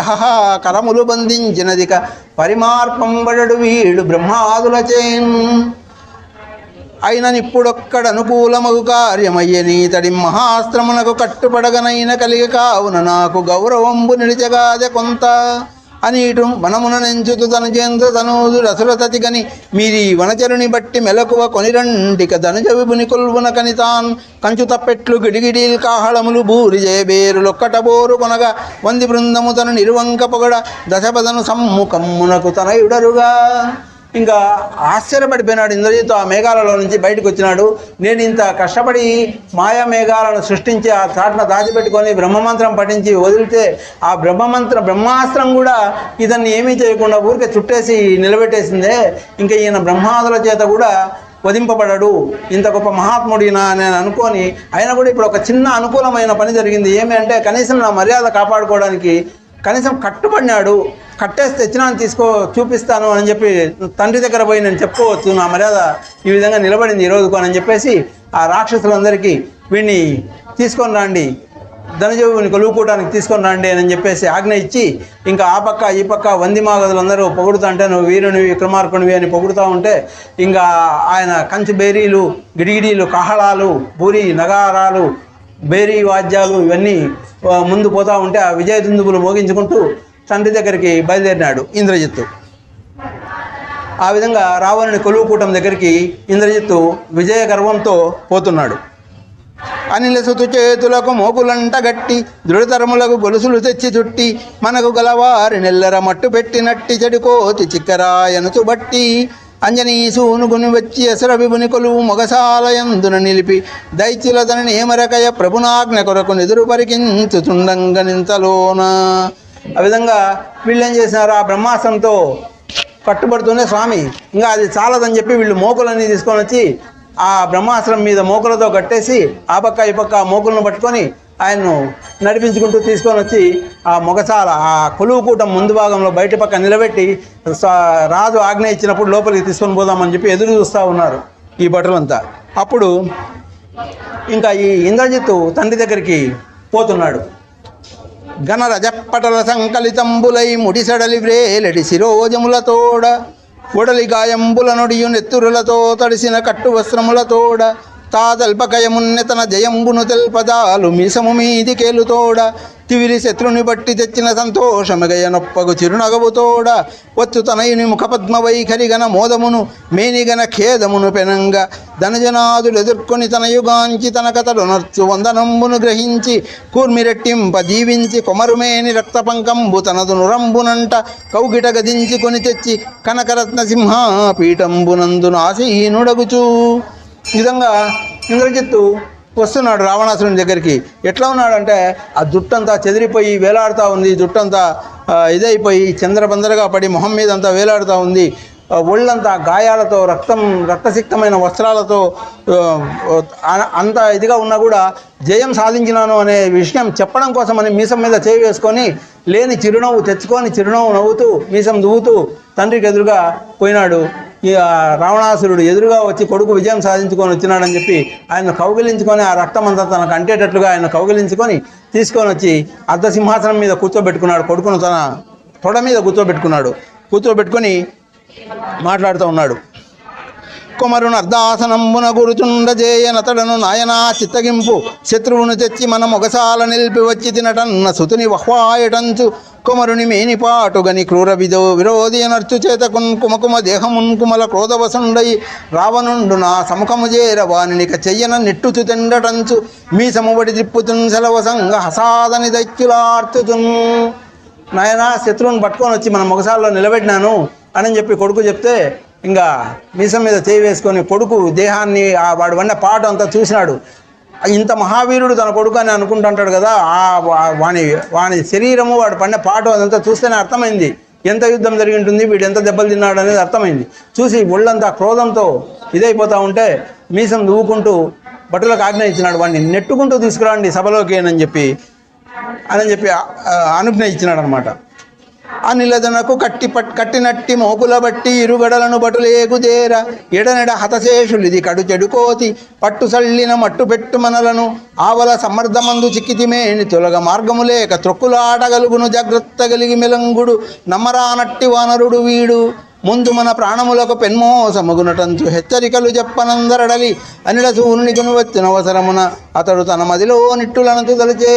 కరములు బంధించినదిక పరిమార్పంబడడు వీడు బ్రహ్మాదులచేన్ అయిననిప్పుడొక్కడ అనుకూలమగు కార్యమయ్యని తడి మహాస్త్రమునకు కట్టుపడగనైన కలిగి కావున నాకు గౌరవంబు నిలిచగాదె కొంత అనీటు వనమున నెంచుతు తనుజేంద్ర తనూదు రసురతతి గని మీరి వనచరుని బట్టి మెలకువ కొనిరండిక ధనుజ విభుని కొల్వున కనితాన్ కంచు తప్పెట్లు గిడిగిడీల్ కాహళములు భూరి జయబేరులొక్కటబోరు కొనగా 100 బృందము తను నిరువంక పొగడ దశపదను సమ్ముఖమ్మునకు తనయుడరుగా. ఇంకా ఆశ్చర్యపడిపోయినాడు ఇంద్రజిత్తు. ఆ మేఘాలలో నుంచి బయటకు వచ్చినాడు. నేను ఇంత కష్టపడి మాయా మేఘాలను సృష్టించి ఆ చాటున దాచిపెట్టుకొని బ్రహ్మమంత్రం పఠించి వదిలితే ఆ బ్రహ్మాస్త్రం కూడా ఇతన్ని ఏమీ చేయకుండా ఊరికే చుట్టేసి నిలబెట్టేసిందే. ఇంకా ఈయన బ్రహ్మాదుల చేత కూడా వధింపబడడు, ఇంత గొప్ప మహాత్ముడినా నేను అనుకొని అయినా కూడా ఇప్పుడు ఒక చిన్న అనుకూలమైన పని జరిగింది. ఏమి అంటే కనీసం నా మర్యాద కాపాడుకోవడానికి కనీసం కట్టుబడినాడు. కట్టేసి తెచ్చినాను చూపిస్తాను అని చెప్పి తండ్రి దగ్గర పోయి నేను చెప్పుకోవచ్చు, నా మర్యాద ఈ విధంగా నిలబడింది ఈరోజుకు అని చెప్పేసి ఆ రాక్షసులందరికీ వీడిని తీసుకొని రండి, ధనుజవుని కొలువుకోవడానికి తీసుకొని రండి అని చెప్పేసి ఆజ్ఞ ఇచ్చి ఇంకా ఆ పక్క ఈ పక్క 100 మాగదులందరూ పొగుడుతూ అంటే నువ్వు వీరునివి విక్రమార్కునివి అని పొగుడుతూ ఉంటే ఇంకా ఆయన కంచు బేరీలు గిడిగిడీలు కాహళాలు పూరి నగారాలు బేరీ వాద్యాలు ఇవన్నీ ముందు పోతూ ఉంటే ఆ విజయదుందుబులు మోగించుకుంటూ తండ్రి దగ్గరికి బయలుదేరినాడు ఇంద్రజిత్తు. ఆ విధంగా రావణుని కొలువుకూటం దగ్గరికి ఇంద్రజిత్తు విజయ గర్వంతో పోతున్నాడు. అనిలసుతు చేతులకు మోపులంట గట్టి దృఢతరములకు గొలుసులు తెచ్చి చుట్టి మనకు గలవారి నెల్లర మట్టు పెట్టినట్టి చెడుకోతి చిక్కరాయనుచు బట్టి అంజనీసూనుగుని వచ్చి అసర విభుని కొలువు మొగసాలయందున నిలిపి దైత్యులతని ఏమరకయ ప్రభునాజ్ఞ కొరకు నిదురు పరికించుతుండంగనింతలోన. ఆ విధంగా వీళ్ళు ఏం చేసినారు, ఆ బ్రహ్మాస్త్రంతో కట్టుబడుతూనే స్వామి ఇంకా అది చాలదని చెప్పి వీళ్ళు మోకులన్నీ తీసుకొని వచ్చి ఆ బ్రహ్మాస్త్రం మీద మోకులతో కట్టేసి ఆ పక్క ఈ పక్క ఆ మోకులను పట్టుకొని ఆయన్ను నడిపించుకుంటూ తీసుకొని వచ్చి ఆ మొగసాల ఆ కొలువుకూటం ముందు భాగంలో బయట పక్క నిలబెట్టి రాజు ఆజ్ఞ ఇచ్చినప్పుడు లోపలికి తీసుకొని పోదామని చెప్పి ఎదురు చూస్తూ ఉన్నారు ఈ భటులంతా. అప్పుడు ఇంకా ఈ ఇంద్రజిత్తు తండ్రి దగ్గరికి పోతున్నాడు. ఘనరజపటల సంకలితంబులై ముడిసడలి వ్రేలడి శిరోజములతోడ ఒడలి గాయంబుల నొడియు నెత్తురులతో తడిసిన కట్టు వస్త్రములతోడ తాదల్పకయమున్నెతన జయంబును తెల్పదాలు మీసము మీది కేలుతోడ తివిరి శత్రుని బట్టి తెచ్చిన సంతోషమగయ నొప్పగు చిరునగవుతోడ వచ్చు తనయుని ముఖ పద్మ వైఖరి గన మోదమును మేనిగన ఖేదమును పెనంగ ధనజనాదులు ఎదుర్కొని తనయుగాంచి తన కథలు నర్చు వందనంబును గ్రహించి కూర్మిరెట్టింప దీవించి కొమరుమేని రక్త పంకంబు తనదు నురంబునంట కౌగిట గదించి కొని తెచ్చి కనకరత్న సింహాపీఠంబునందున ఆసీనుడగుచూ. ఈ విధంగా ఇంద్రజిత్తు వస్తున్నాడు రావణాసురుని దగ్గరికి. ఎట్లా ఉన్నాడంటే ఆ జుట్టంతా చెదిరిపోయి వేలాడుతూ ఉంది, జుట్టంతా ఇదైపోయి చంద్రబందరగా పడి మొహం మీద అంతా వేలాడుతూ ఉంది. ఒళ్ళంతా గాయాలతో రక్తసిక్తమైన వస్త్రాలతో అంత ఇదిగా ఉన్నా కూడా జయం సాధించినాను అనే విషయం చెప్పడం కోసమని మీసం మీద చేయి వేసుకొని లేని చిరునవ్వు తెచ్చుకొని చిరునవ్వు నవ్వుతూ మీసం దువ్వుతూ తండ్రికి ఎదురుగా పోయినాడు. రావణాసురుడు ఎదురుగా వచ్చి కొడుకు విజయం సాధించుకొని వచ్చినాడని చెప్పి ఆయన కౌగిలించుకొని ఆ రక్తం అంతా తనకు అంటేటట్లుగా ఆయన కౌగిలించుకొని తీసుకొని వచ్చి అర్ధసింహాసనం మీద కూర్చోబెట్టుకున్నాడు. కొడుకును తన తొడ మీద కూర్చోబెట్టుకొని మాట్లాడుతూ ఉన్నాడు. కొమరును అర్ధాసనంబున గురుచుండజేయనతడను నాయనా చిత్తగింపు శత్రువును తెచ్చి మన మొగసాల నిలిపి వచ్చి తినటన్న సుతుని వహ్వాయటంచు కొమరుని మేనిపాటుగని క్రూర విరోధి అనర్చు చేత కుమకుమ దేహమున్కుమల క్రోధవసుండై రావణుండు నా సముఖము చేర వానినిక చెయ్యన నెట్టుచు తెండటంచు మీ సముబడి దిప్పుతున్ సెలవసంగ హసాదని దైత్యులార్చుతున్. నాయనా శత్రువుని పట్టుకొని వచ్చి మన మొగసాల్లో నిలబెట్టినాను అని చెప్పి కొడుకు చెప్తే ఇంకా మీసం మీద చేయి వేసుకొని కొడుకు దేహాన్ని వాడు వన్న పాట అంతా చూసినాడు. ఇంత మహావీరుడు తన కొడుకు అని అనుకుంటుంటాడు కదా, వాని శరీరము వాడు పడిన పాట అదంతా చూస్తేనే అర్థమైంది ఎంత యుద్ధం జరిగి ఉంటుంది, వీడు ఎంత దెబ్బలు తిన్నాడు అనేది అర్థమైంది. చూసి ఒళ్ళంతా క్రోధంతో ఇదైపోతూ ఉంటే మీసం దువ్వుకుంటూ భటులకు ఆజ్ఞ ఇచ్చినాడు, వాడిని నెట్టుకుంటూ తీసుకురండి సభలోకి అని చెప్పి అనుజ్ఞ ఇచ్చినాడు అనమాట. అనిలదనకు కట్టినట్టి మోకుల బట్టి ఇరుగడలను బటులేగుదేర ఎడనెడ హతశేషులిది కడు చెడుకోతి పట్టు సల్లిన మట్టు పెట్టు మనలను ఆవల సమర్థమందు చిక్కితిమేని తొలగ మార్గము లేక త్రొక్కులాటగలుగును జాగ్రత్త కలిగి మెలంగుడు నమ్మరానట్టి వానరుడు వీడు ముందు మన ప్రాణములకు పెన్మోసమగునటంచు హెచ్చరికలు చెప్పనందరడలి అనిల సూర్యునికును వచ్చిన అవసరమున అతడు తన మదిలో నిట్టులనంతు తలిచే.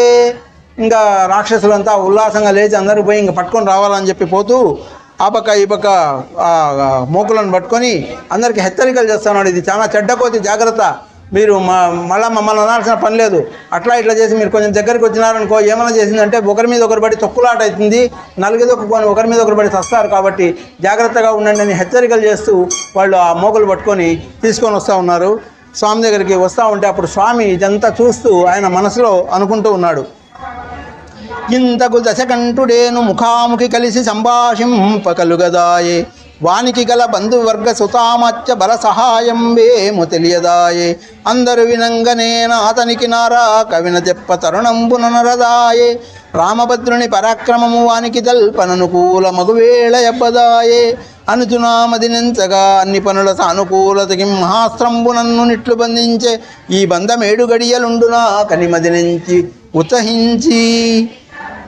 ఇంకా రాక్షసులంతా ఉల్లాసంగా లేచి అందరూ పోయి ఇంకా పట్టుకొని రావాలని చెప్పి పోతూ ఆ పక్క ఈ పక్క మోకులను పట్టుకొని అందరికీ హెచ్చరికలు చేస్తున్నాడు. ఇది చాలా చెడ్డకోతి, జాగ్రత్త, మీరు మళ్ళీ మమ్మల్ని అనాల్సిన పని లేదు, అట్లా ఇట్లా చేసి మీరు కొంచెం దగ్గరికి వచ్చినారనుకో ఏమైనా చేసిందంటే ఒకరి మీద ఒకరు పడి తొక్కులాట అవుతుంది, నలుగుదొక్కుని ఒకరి మీద ఒకరు పడి వస్తారు, కాబట్టి జాగ్రత్తగా ఉండండి అని హెచ్చరికలు చేస్తూ వాళ్ళు ఆ మోకులు పట్టుకొని తీసుకొని వస్తూ ఉన్నారు. స్వామి దగ్గరికి వస్తూ ఉంటే అప్పుడు స్వామి ఇదంతా చూస్తూ ఆయన మనసులో అనుకుంటూ ఉన్నాడు. ఇంతకు దశకంఠుడేను ముఖాముఖి కలిసి సంభాషింపకలుగదాయే వానికి గల బంధువర్గ సుతామత్య బల సహాయం వేము తెలియదాయే అందరు వినంగనేన అతనికి నారాక విన చెప్ప తరుణంబున నరదాయే రామభద్రుని పరాక్రమము వానికి దల్పననుకూల మగువేళ ఎబ్బదాయే అనుచునామదినించగా అన్ని పనుల సానుకూలతకి మహాస్త్రంబునన్ను నిట్లు బంధించే ఈ బంధమేడు గడియలుండునా కనిమదినించి ఉత్సహించి.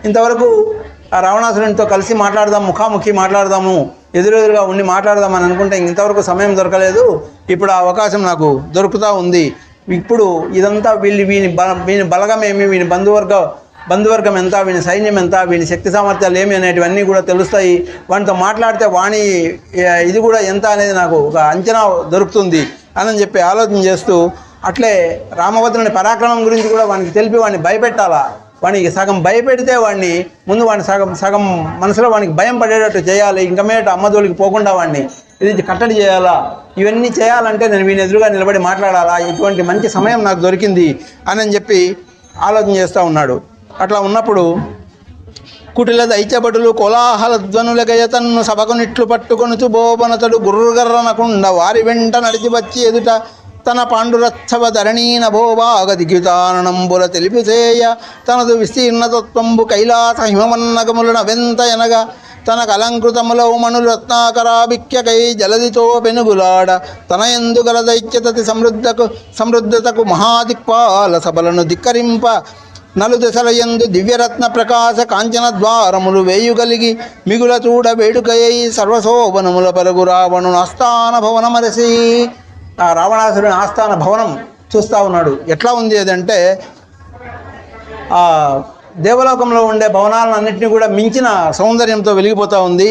ఇంతవరకు ఆ రావణాసురునితో కలిసి మాట్లాడదాం, ముఖాముఖి మాట్లాడదాము, ఎదురెదురుగా ఉండి మాట్లాడదామని అనుకుంటే ఇంతవరకు సమయం దొరకలేదు. ఇప్పుడు ఆ అవకాశం నాకు దొరుకుతూ ఉంది. ఇప్పుడు ఇదంతా వీని బలగం ఏమి, వీని బంధువర్గం ఎంత, వీని సైన్యం ఎంత, వీని శక్తి సామర్థ్యాలు ఏమి అనేటివన్నీ కూడా తెలుస్తాయి. వానితో మాట్లాడితే వాణి ఇది కూడా ఎంత అనేది నాకు ఒక అంచనా దొరుకుతుంది అని చెప్పి ఆలోచన చేస్తూ అట్లే రామభద్రుని పరాక్రమం గురించి కూడా వానికి తెలిపి వాడిని భయపెట్టాలా. వానికి సగం భయపెడితే వాడిని ముందు వాడిని సగం మనసులో వానికి భయం పడేటట్టు చేయాలి. ఇంక మీదట అమ్మదోలికి పోకుండా వాడిని ఇది కట్టడి చేయాలా. ఇవన్నీ చేయాలంటే నేను వీని ఎదురుగా నిలబడి మాట్లాడాలా. ఇటువంటి మంచి సమయం నాకు దొరికింది అని చెప్పి ఆలోచన చేస్తూ ఉన్నాడు. అట్లా ఉన్నప్పుడు కుటిల దైత్యభటులు కోలాహల ధ్వనుల గయతన్ను సభకు నిట్లు పట్టుకొనుచు బోబనతడు గుర్రుగర్రనకుండ వారి వెంట నడిచి వచ్చి ఎదుట తన పాండురత్సవ ధరణీన భోభాగ దిగ్యుతానంబుల తెలిపిసేయ తనదు విస్తీర్ణతత్వంబు కైలాస హిమవన్నగములను వెంతయనగా తనకు అలంకృతముల మణులు రత్నాకరాభిక్యకై జలదితో పెనుగులాడ తన ఎందు గల దైత్యతతి సమృద్ధతకు మహాదిక్పాల సభలను ధిక్కరింప నలుదశల యందు దివ్యరత్న ప్రకాశ కాంచన ద్వారములు వేయుగలిగి మిగుల చూడ వేడుకయ్యి సర్వశోభనముల పరుగు రావణుని ఆస్థాన భవనమరసి. ఆ రావణాసురుని ఆస్థాన భవనం చూస్తూ ఉన్నాడు. ఎట్లా ఉంది అదంటే ఆ దేవలోకంలో ఉండే భవనాలన్నింటినీ కూడా మించిన సౌందర్యంతో వెలిగిపోతూ ఉంది.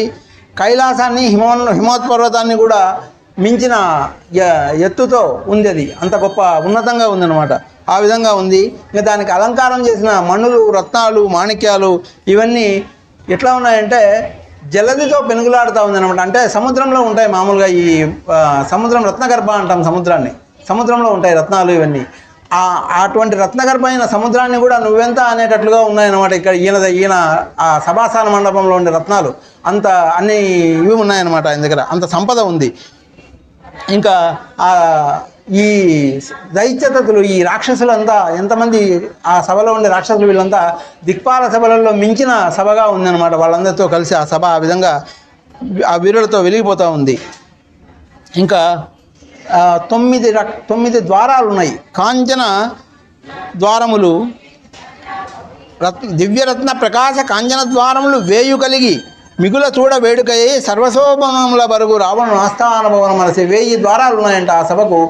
కైలాసాన్ని హిమోత్పర్వతాన్ని కూడా మించిన ఎత్తుతో ఉంది. అది అంత గొప్ప ఉన్నతంగా ఉందన్నమాట. ఆ విధంగా ఉంది. ఇంకా దానికి అలంకారం చేసిన మణులు, రత్నాలు, మాణిక్యాలు ఇవన్నీ ఎట్లా ఉన్నాయంటే జలదితో పెనుగులాడుతూ ఉందన్నమాట. అంటే సముద్రంలో ఉంటాయి మామూలుగా. ఈ సముద్రం రత్నగర్భ అంటాం సముద్రాన్ని. సముద్రంలో ఉంటాయి రత్నాలు ఇవన్నీ. అటువంటి రత్నగర్భమైన సముద్రాన్ని కూడా నువ్వెంత అనేటట్లుగా ఉన్నాయన్నమాట. ఇక్కడ ఈయన ఆ సభాస్థాన మండపంలో ఉండే రత్నాలు అంత అన్ని ఇవి ఉన్నాయన్నమాట. ఆయన దగ్గర అంత సంపద ఉంది. ఇంకా ఈ దైత్యతలు, ఈ రాక్షసులంతా ఎంతమంది ఆ సభలో ఉండే రాక్షసులు వీళ్ళంతా దిక్పాల సభలలో మించిన సభగా ఉందన్నమాట. వాళ్ళందరితో కలిసి ఆ సభ ఆ విధంగా ఆ వీరులతో వెలిగిపోతూ ఉంది. ఇంకా 9 ద్వారాలు ఉన్నాయి. కాంచన ద్వారములు దివ్యరత్న ప్రకాశ కాంచన ద్వారములు వేయు కలిగి మిగుల చూడ వేడుకయ్యి సర్వశోభనముల బరుగు రావణు ఆస్థాన భవనం మనసి 1000 ద్వారాలు ఉన్నాయంట ఆ సభకు.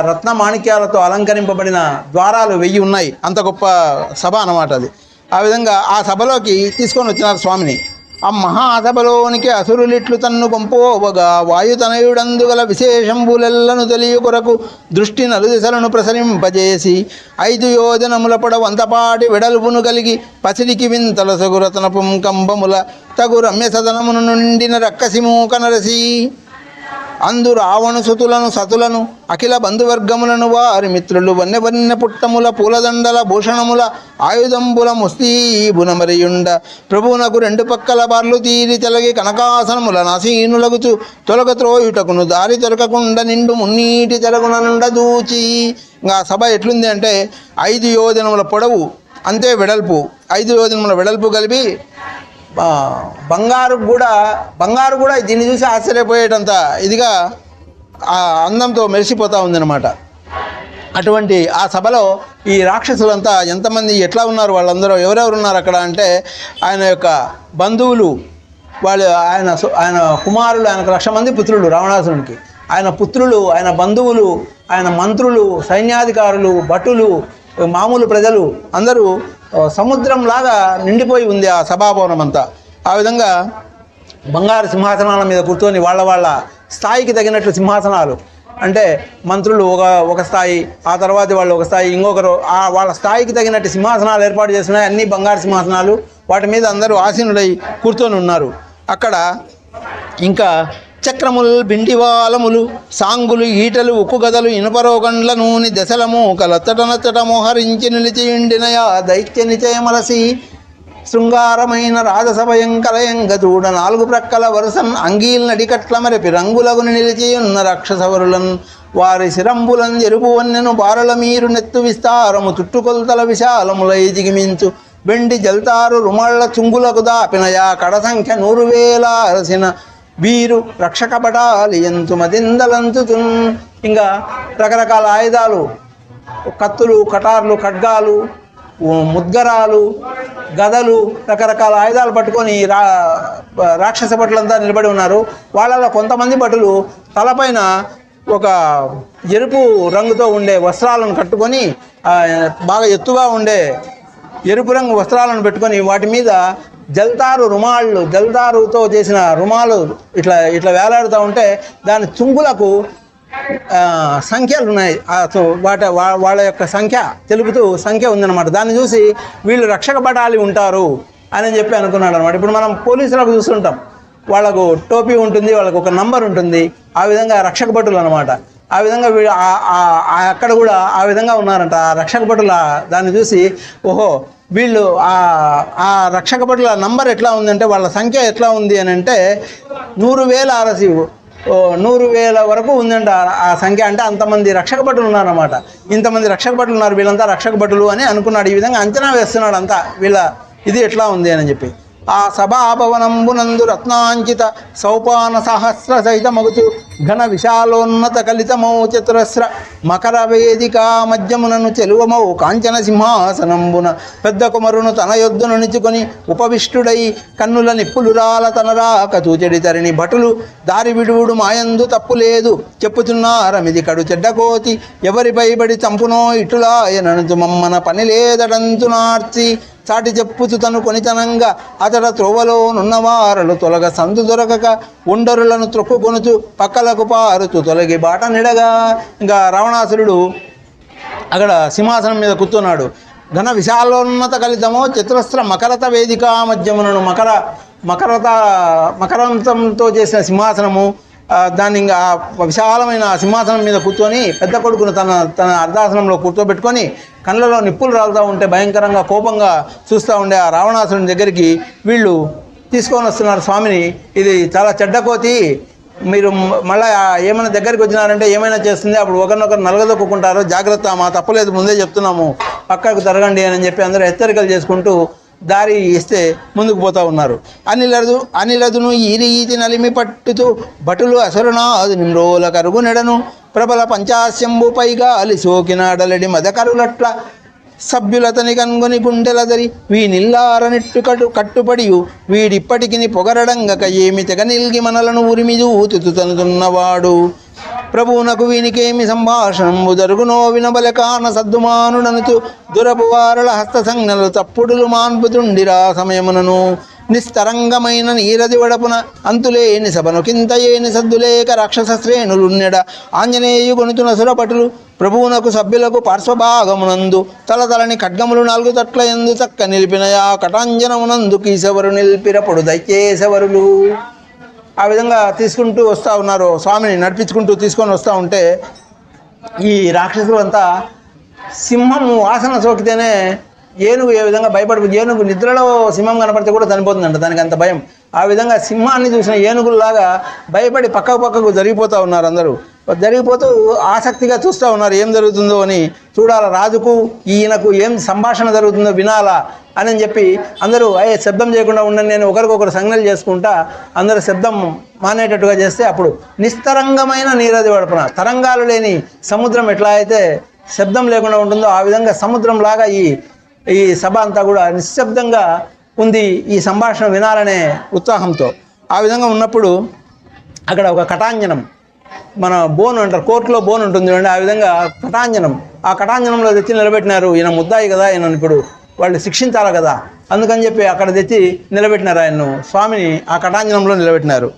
రత్న మాణిక్యాలతో అలంకరింపబడిన ద్వారాలు 1000 ఉన్నాయి. అంత గొప్ప సభ అన్నమాట అది. ఆ విధంగా ఆ సభలోకి తీసుకొని వచ్చినారు స్వామిని. ఆ మహాసభలోనికి అసురులిట్లు తన్ను పంపోవగా వాయుతనయుడందుగల విశేషంబులెల్లను తెలియ కొరకు దృష్టి నలుదిశలను ప్రసరింపజేసి 5 యోజనముల పొడవు అంతపాటి వెడల్పును కలిగి పసిడికి వింతల సగురతన పుంకంబముల తగు రమ్య సదనమును నుండిన రక్కసిమూక నరసి అందు రావణు సుతులను సతులను అఖిల బంధువర్గములను వారి మిత్రులు వన్య పుట్టముల పూలదండల భూషణముల ఆయుధంబుల ముస్తీబున మరియుండ ప్రభువునకు 2 పక్కల బార్లు తీరి తెలగి కనకాసనముల నాసీనులగుచు తొలగ త్రోయుటకును దారి దొరకకుండా నిండు మున్నీటి తెలగున నుండ దూచి. ఇంకా సభ ఎట్లుంది అంటే 5 యోజనముల పొడవు అంతే వెడల్పు, 5 యోజనముల వెడల్పు కలిపి బంగారు కూడా దీన్ని చూసి ఆశ్చర్యపోయేటంత ఇదిగా ఆ అందంతో మెరిసిపోతూ ఉందన్నమాట. అటువంటి ఆ సభలో ఈ రాక్షసులంతా ఎంతమంది ఎట్లా ఉన్నారు, వాళ్ళందరూ ఎవరెవరు ఉన్నారు అక్కడ అంటే ఆయన యొక్క బంధువులు, ఆయన కుమారులు, ఆయనకు 1,00,000 మంది పుత్రులు రావణాసురునికి. ఆయన పుత్రులు, ఆయన బంధువులు, ఆయన మంత్రులు, సైన్యాధికారులు, భటులు, మామూలు ప్రజలు అందరూ సముద్రంలాగా నిండిపోయి ఉంది ఆ సభాభవనం అంతా. ఆ విధంగా బంగారు సింహాసనాల మీద కూర్చొని వాళ్ళ స్థాయికి తగినట్లు సింహాసనాలు, అంటే మంత్రులు ఒక స్థాయి, ఆ తర్వాత వాళ్ళు ఒక స్థాయి, ఇంకొకరు వాళ్ళ స్థాయికి తగినట్టు సింహాసనాలు ఏర్పాటు చేస్తున్నాయి. అన్నీ బంగారు సింహాసనాలు. వాటి మీద అందరూ ఆసీనులై కూర్చొని ఉన్నారు. అక్కడ ఇంకా చక్రములు, బిండివాలములు, సాంగులు, ఈటలు, ఉక్కు గదలు, ఇనుపరోగండ్ల నూనె దశలము కలత్తటనచ్చట మోహరించి నిలిచియుండినయా దైత్య నిచయమలసి శృంగారమైన రాజసభయం కలయంగ చూడ 4 ప్రక్కల వరుసన్ అంగీల్ నడికట్ల మరపి రంగులగుని నిలిచియున్న రాక్షసవరులన్ వారి శిరంబులం ఎరుపు వన్నెను బారుల మీరు నెత్తు విస్తారము చుట్టుకొలతల విశాలములై జిగిమించు వెండి జల్తారు రుమళ్ళ చుంగులకు దాపినయా కడ సంఖ్య 100,000 అరసిన వీరు రక్షక బటాలి ఎంతు మదిందలంచుచున్. ఇంకా రకరకాల ఆయుధాలు, కత్తులు, కటార్లు, ఖడ్గాలు, ముద్గరాలు, గదలు, రకరకాల ఆయుధాలు పట్టుకొని రాక్షస భటులంతా నిలబడి ఉన్నారు. వాళ్ళలో కొంతమంది భటులు తలపైన ఒక ఎరుపు రంగుతో ఉండే వస్త్రాలను కట్టుకొని, బాగా ఎత్తుగా ఉండే ఎరుపు రంగు వస్త్రాలను పెట్టుకొని వాటి మీద జల్తారుతో చేసిన రుమాలు ఇట్లా వేలాడుతూ ఉంటే దాని చుంగులకు సంఖ్యలు ఉన్నాయి. సో వాళ్ళ యొక్క సంఖ్య తెలుపుతూ సంఖ్య ఉందన్నమాట. దాన్ని చూసి వీళ్ళు రక్షక బటాలి ఉంటారు అని చెప్పి అనుకున్నాడు అనమాట. ఇప్పుడు మనం పోలీసులకు చూస్తుంటాం, వాళ్ళకు టోపీ ఉంటుంది, వాళ్ళకు ఒక నంబర్ ఉంటుంది, ఆ విధంగా రక్షక భటులు అనమాట. ఆ విధంగా అక్కడ కూడా ఆ విధంగా ఉన్నారంట. ఆ రక్షక భటుల దాన్ని చూసి ఓహో వీళ్ళు ఆ రక్షక భటుల నంబర్ ఎట్లా ఉందంటే, వాళ్ళ సంఖ్య ఎట్లా ఉంది అని అంటే 100,000 ఆర్ఎస్యు 100,000 వరకు ఉందంట ఆ సంఖ్య. అంటే అంతమంది రక్షక భటులు ఉన్నారన్నమాట. ఇంతమంది రక్షక భటులు ఉన్నారు, వీళ్ళంతా రక్షక భటులు అని అనుకున్నాడు. ఈ విధంగా అంచనా వేస్తున్నాడు అంతా వీళ్ళ ఇది ఎట్లా ఉంది అని చెప్పి. ఆ సభాభవనంబునందు రత్నాంకిత సౌపాన సహస్ర సహిత మగుతు ఘన విశాలోన్నత కలితమౌ చతురస్ర మకర వేదికా మధ్యమునను చెలువమౌ కాంచన సింహాసనంబున పెద్ద కుమరును తన యొద్దును నిచుకొని ఉపవిష్టుడై కన్నుల నిప్పులురాల తనరాక తూచెడి తరిని భటులు దారి విడువుడు మాయందు తప్పు లేదు చెప్పుచున్నారమిది కడు చెడ్డకోతి ఎవరిపై బడి చంపునో ఇటులాయనను మమ్మన పని లేదడంతునార్చి చాటి చెప్పుచు తను కొనితనంగా అతడ త్రోవలో నున్నవారలు తొలగ సందు దొరకక ఉండరులను త్రొక్కుకొనుచు పక్కలకు పారుచు తొలగి బాట నిడగా. ఇంకా రావణాసురుడు అక్కడ సింహాసనం మీద కూర్చున్నాడు. ఘన విశాలోన్నత కలితమో చతురస్ర మకరత వేదికా మధ్యమునను మకరంతంతో చేసిన సింహాసనము, దాన్ని ఇంకా విశాలమైన సింహాసనం మీద కూర్చొని పెద్ద కొడుకును తన అర్ధాసనంలో కూర్చోబెట్టుకొని కళ్ళలో నిప్పులు రాలుతూ ఉంటే భయంకరంగా కోపంగా చూస్తూ ఉండే ఆ రావణాసురుని దగ్గరికి వీళ్ళు తీసుకొని వస్తున్నారు స్వామిని. ఇది చాలా చెడ్డకోతి, మీరు మళ్ళీ ఏమైనా దగ్గరికి వచ్చినారంటే ఏమైనా చేస్తుంది, అప్పుడు ఒకరినొకరు నలగదొక్కుంటారు, జాగ్రత్త, మా తప్పలేదు ముందే చెప్తున్నాము, పక్కకు తరగండి అని చెప్పి అందరూ హెచ్చరికలు చేసుకుంటూ దారి ఇస్తే ముందుకు పోతూ ఉన్నారు. అనిలదును ఈ రీతి నలిమి పట్టుతూ భటులు అసురునాదు నిమ్రోల కరుగు నెడను ప్రబల పంచాస్యంబు పైగా అలి సోకినాడలడి మదకరులట్ల సభ్యులతని కనుగొని గుండెలదరి వీనిల్లారనిట్టు కట్టుపడియు వీడిప్పటికిని పొగరడంగక ఏమి తెగ నిల్గి మనలను ఉరిమిదు ఊతుతున్నవాడు ప్రభువునకు వీనికేమి సంభాషణము జరుగునో వినబలకాన సద్దుమానుడనుతు దురపువారుల హస్త సంజ్ఞలు తప్పుడులు మాన్పుతుండిరా సమయమునను నిస్తరంగమైన నీరది వడపున అంతులేని సభను కింతయేని సద్దులేక రాక్షస శ్రేణులున్నెడ ఆంజనేయు గొనుతున సురపటులు ప్రభువునకు సభ్యులకు పార్శ్వభాగమునందు తలతలని ఖడ్గములు 4 తట్ల ఎందు చక్క నిలిపినయా కటాంజనమునందు కీసెవరు నిలిపిరపడు దైత్యేశవరులు. ఆ విధంగా తీసుకుంటూ వస్తూ ఉన్నారు, స్వామిని నడిపించుకుంటూ తీసుకొని వస్తూ ఉంటే ఈ రాక్షసులు అంతా సింహము వాసన సోకితేనే ఏనుగు ఏ విధంగా ఏనుగు నిద్రలో సింహం కనపడితే కూడా చనిపోతుందంట, దానికి అంత భయం. ఆ విధంగా సింహాన్ని చూసిన ఏనుగుల్లాగా భయపడి పక్కకు జరిగిపోతూ ఉన్నారు. అందరూ జరిగిపోతూ ఆసక్తిగా చూస్తూ ఉన్నారు ఏం జరుగుతుందో అని, చూడాల రాజుకు ఈయనకు ఏం సంభాషణ జరుగుతుందో వినాలా అని చెప్పి అందరూ శబ్దం చేయకుండా ఉండండి, నేను ఒకరికొకరు సంజ్ఞలు చేసుకుంటా అందరూ శబ్దం మానేటట్టుగా చేస్తే అప్పుడు నిస్తరంగమైన నీరది వడపున, తరంగాలు లేని సముద్రం ఎట్లా అయితే శబ్దం లేకుండా ఉంటుందో ఆ విధంగా సముద్రంలాగా ఈ సభ అంతా కూడా నిశ్శబ్దంగా ఉంది ఈ సంభాషణ వినాలనే ఉత్సాహంతో. ఆ విధంగా ఉన్నప్పుడు అక్కడ ఒక కటాంజనం, మన బోన్ అంటారు, కోర్టులో బోన్ ఉంటుంది చూడండి, ఆ విధంగా కటాంజనం, ఆ కటాంజనంలో తెచ్చి నిలబెట్టినారు. ఈయన ముద్దాయి కదా, ఈయన ఇప్పుడు వాళ్ళు శిక్షించాలి కదా, అందుకని చెప్పి అక్కడ తెచ్చి నిలబెట్టినారు ఆయన్ను, స్వామిని ఆ కటాంజనంలో నిలబెట్టినారు.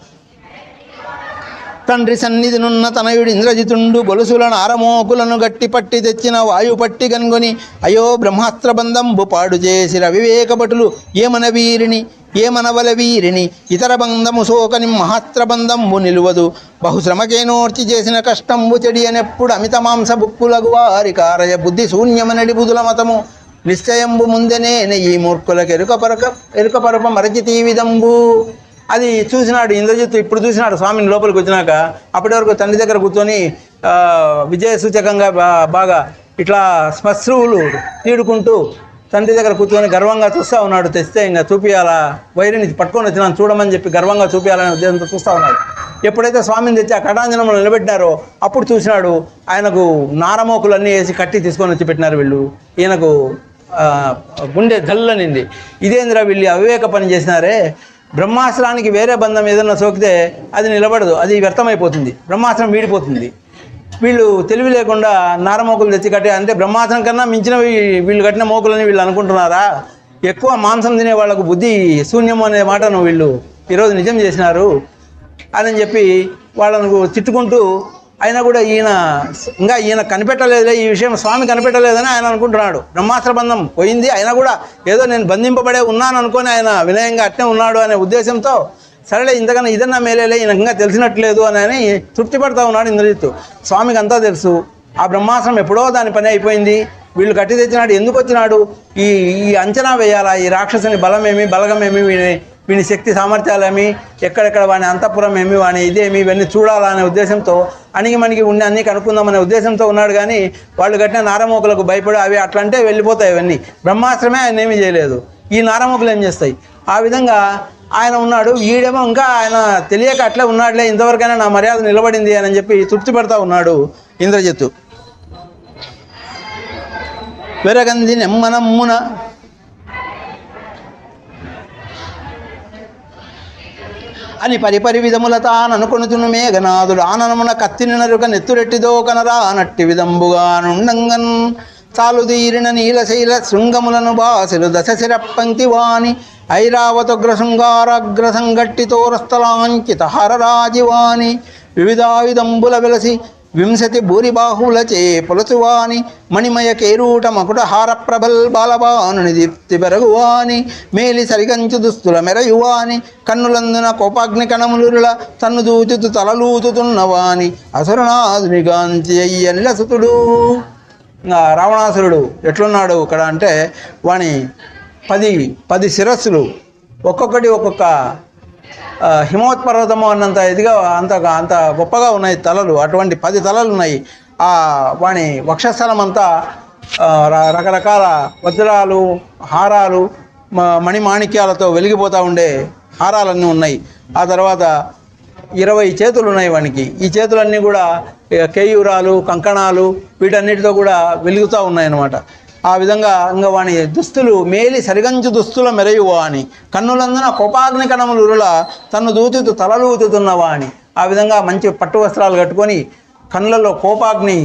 తండ్రి సన్నిధినున్న తనయుడు ఇంద్రజితుండు గొలుసులను ఆరమోకులను గట్టి పట్టి తెచ్చిన వాయు పట్టి కనుగొని అయో బ్రహ్మాస్త్రబంధంబు పాడు చేసిన వివేకభటులు ఏమనవల వీరిని ఇతర బంధము సోకని మహాస్త్రబంధంబు నిలువదు బహుశ్రమకేనోర్చి చేసిన కష్టంబు చెడి అనెప్పుడు అమిత మాంస బుక్కులకు వారి కారయ బుద్ధి శూన్యమనడి బుధుల మతము నిశ్చయంబు ముందెనే ఈ మూర్ఖులకు ఎరుకపరప మరచితీ విధంబు. అది చూసినాడు ఇంద్రజిత్తు, ఇప్పుడు చూసినాడు స్వామిని లోపలికి వచ్చినాక. అప్పటి వరకు తండ్రి దగ్గర కూర్చొని విజయ సూచకంగా బాగా ఇట్లా శ్మశ్రువులు తీడుకుంటూ తండ్రి దగ్గర కూర్చొని గర్వంగా చూస్తూ ఉన్నాడు. తెస్తే ఇంకా చూపించాలా, వైరిని పట్టుకొని వచ్చినాను చూడమని చెప్పి గర్వంగా చూపించాలనే ఉద్దేశంతో చూస్తూ ఉన్నాడు. ఎప్పుడైతే స్వామిని తెచ్చి ఆ కటాంజనంలో నిలబెట్టినారో అప్పుడు చూసినాడు ఆయనకు నారమోకులన్నీ వేసి కట్టి తీసుకొని వచ్చి పెట్టినారు వీళ్ళు. ఈయనకు గుండె జల్లనింది, ఇదేంద్రా వీళ్ళు అవివేక పని చేసినారే, బ్రహ్మాస్త్రానికి వేరే బంధం ఏదన్నా సోకితే అది నిలబడదు, అది వ్యర్థమైపోతుంది, బ్రహ్మాస్త్రం వీడిపోతుంది. వీళ్ళు తెలివి లేకుండా నారమోకులు తెచ్చి కట్టే, అంటే బ్రహ్మాస్త్రం కన్నా మించినవి వీళ్ళు కట్టిన మోకులని వీళ్ళు అనుకుంటున్నారా? ఎక్కువ మాంసం తినే వాళ్ళకు బుద్ధి శూన్యం అనే మాటను వీళ్ళు ఈరోజు నిజం చేసినారు అని చెప్పి వాళ్ళను తిట్టుకుంటూ అయినా కూడా ఈయన కనిపెట్టలేదులే, ఈ విషయం స్వామి కనిపెట్టలేదని ఆయన అనుకుంటున్నాడు. బ్రహ్మాస్త్ర బంధం పోయింది, అయినా కూడా ఏదో నేను బంధింపబడే ఉన్నాను అనుకొని ఆయన వినయంగా అట్నే ఉన్నాడు అనే ఉద్దేశంతో సరేలే ఇంతకన్నా ఇదన్నా మేలేలే, ఈయనకు ఇంకా తెలిసినట్లేదు అని తృప్తి పడతా ఉన్నాడు ఇంద్రజిత్తు. స్వామికి అంతా తెలుసు, ఆ బ్రహ్మాస్త్రం ఎప్పుడో దాని పని అయిపోయింది, వీళ్ళు కట్టి తెచ్చినాడు, ఎందుకు వచ్చినాడు, ఈ అంచనా వేయాలా, ఈ రాక్షసుని బలమేమి బలగమేమి, వీని శక్తి సామర్థ్యాలేమి, ఎక్కడెక్కడ వాని అంతఃపురం ఏమి, వాని ఇదేమి, ఇవన్నీ చూడాలా అనే ఉద్దేశంతో మనకి ఉండి అన్నీ కనుక్కుందామనే ఉద్దేశంతో ఉన్నాడు. కానీ వాళ్ళు కట్టిన నారమోకులకు భయపడి అవి అట్లంటే వెళ్ళిపోతాయి ఇవన్నీ. బ్రహ్మాస్త్రమే ఆయన ఏమీ చేయలేదు, ఈ నారమోకులు ఏం చేస్తాయి? ఆ విధంగా ఆయన ఉన్నాడు. ఈడేమో ఇంకా ఆయన తెలియక అట్లే ఉన్నాడులే, ఇంతవరకైనా నా మర్యాద నిలబడింది అని చెప్పి తృప్తి పడతా ఉన్నాడు ఇంద్రజిత్తు. వెరగంది నెమ్మనమ్మున అని పరిపరి విధముల తాననుకొనుచును మేఘనాథుడు ఆననమున కత్తిని నరుక నెత్తురెట్టిదో కనరా నట్టి విధంబుగా నుండంగన్ చాలుదీరిన నీలశైల శృంగములను బాసెలు దశశిర పంక్తివాణి ఐరావతగ్ర శృంగారగ్ర సంగట్టితోరస్థలాంకిత హరరాజివాణి వివిధావిధంబుల వెలసి వింశతి భూరిబాహులచే పొలచువాని మణిమయ కేరూట మకుట హార ప్రభల్ బాలబానుని దీప్తి పెరగువాని మేలి సరిగంచు దుస్తుల మెరయువాని కన్నులందున కోపాగ్ని కణములురుల తన్ను దూచుతు తలలూచుతున్నవాని అసురనాథుని గాంచి అయ్యనిలసుతుడు. రావణాసురుడు ఎట్లున్నాడు ఇక్కడ అంటే వాని 10 శిరస్సులు, ఒక్కొక్కటి ఒక్కొక్క హిమవత్పర్వతము అన్నంత ఇదిగా అంత గొప్పగా ఉన్నాయి తలలు. అటువంటి 10 తలలు ఉన్నాయి. వాని వక్షస్థలం అంతా రకరకాల వజ్రాలు, హారాలు, మణిమాణిక్యాలతో వెలిగిపోతూ ఉండే హారాలన్నీ ఉన్నాయి. ఆ తర్వాత 20 చేతులు ఉన్నాయి వానికి. ఈ చేతులన్నీ కూడా కేయూరాలు, కంకణాలు వీటన్నిటితో కూడా వెలుగుతూ ఉన్నాయన్నమాట. ఆ విధంగా ఇంకా వాని దుస్తులు మేలి సరిగంచు దుస్తుల మెరయువాని కన్నులందున కోపాగ్ని కణములురుల తన్ను దూచుతూ తలలూచుతున్నవాని. ఆ విధంగా మంచి పట్టు వస్త్రాలు కట్టుకొని కన్నులలో కోపాగ్ని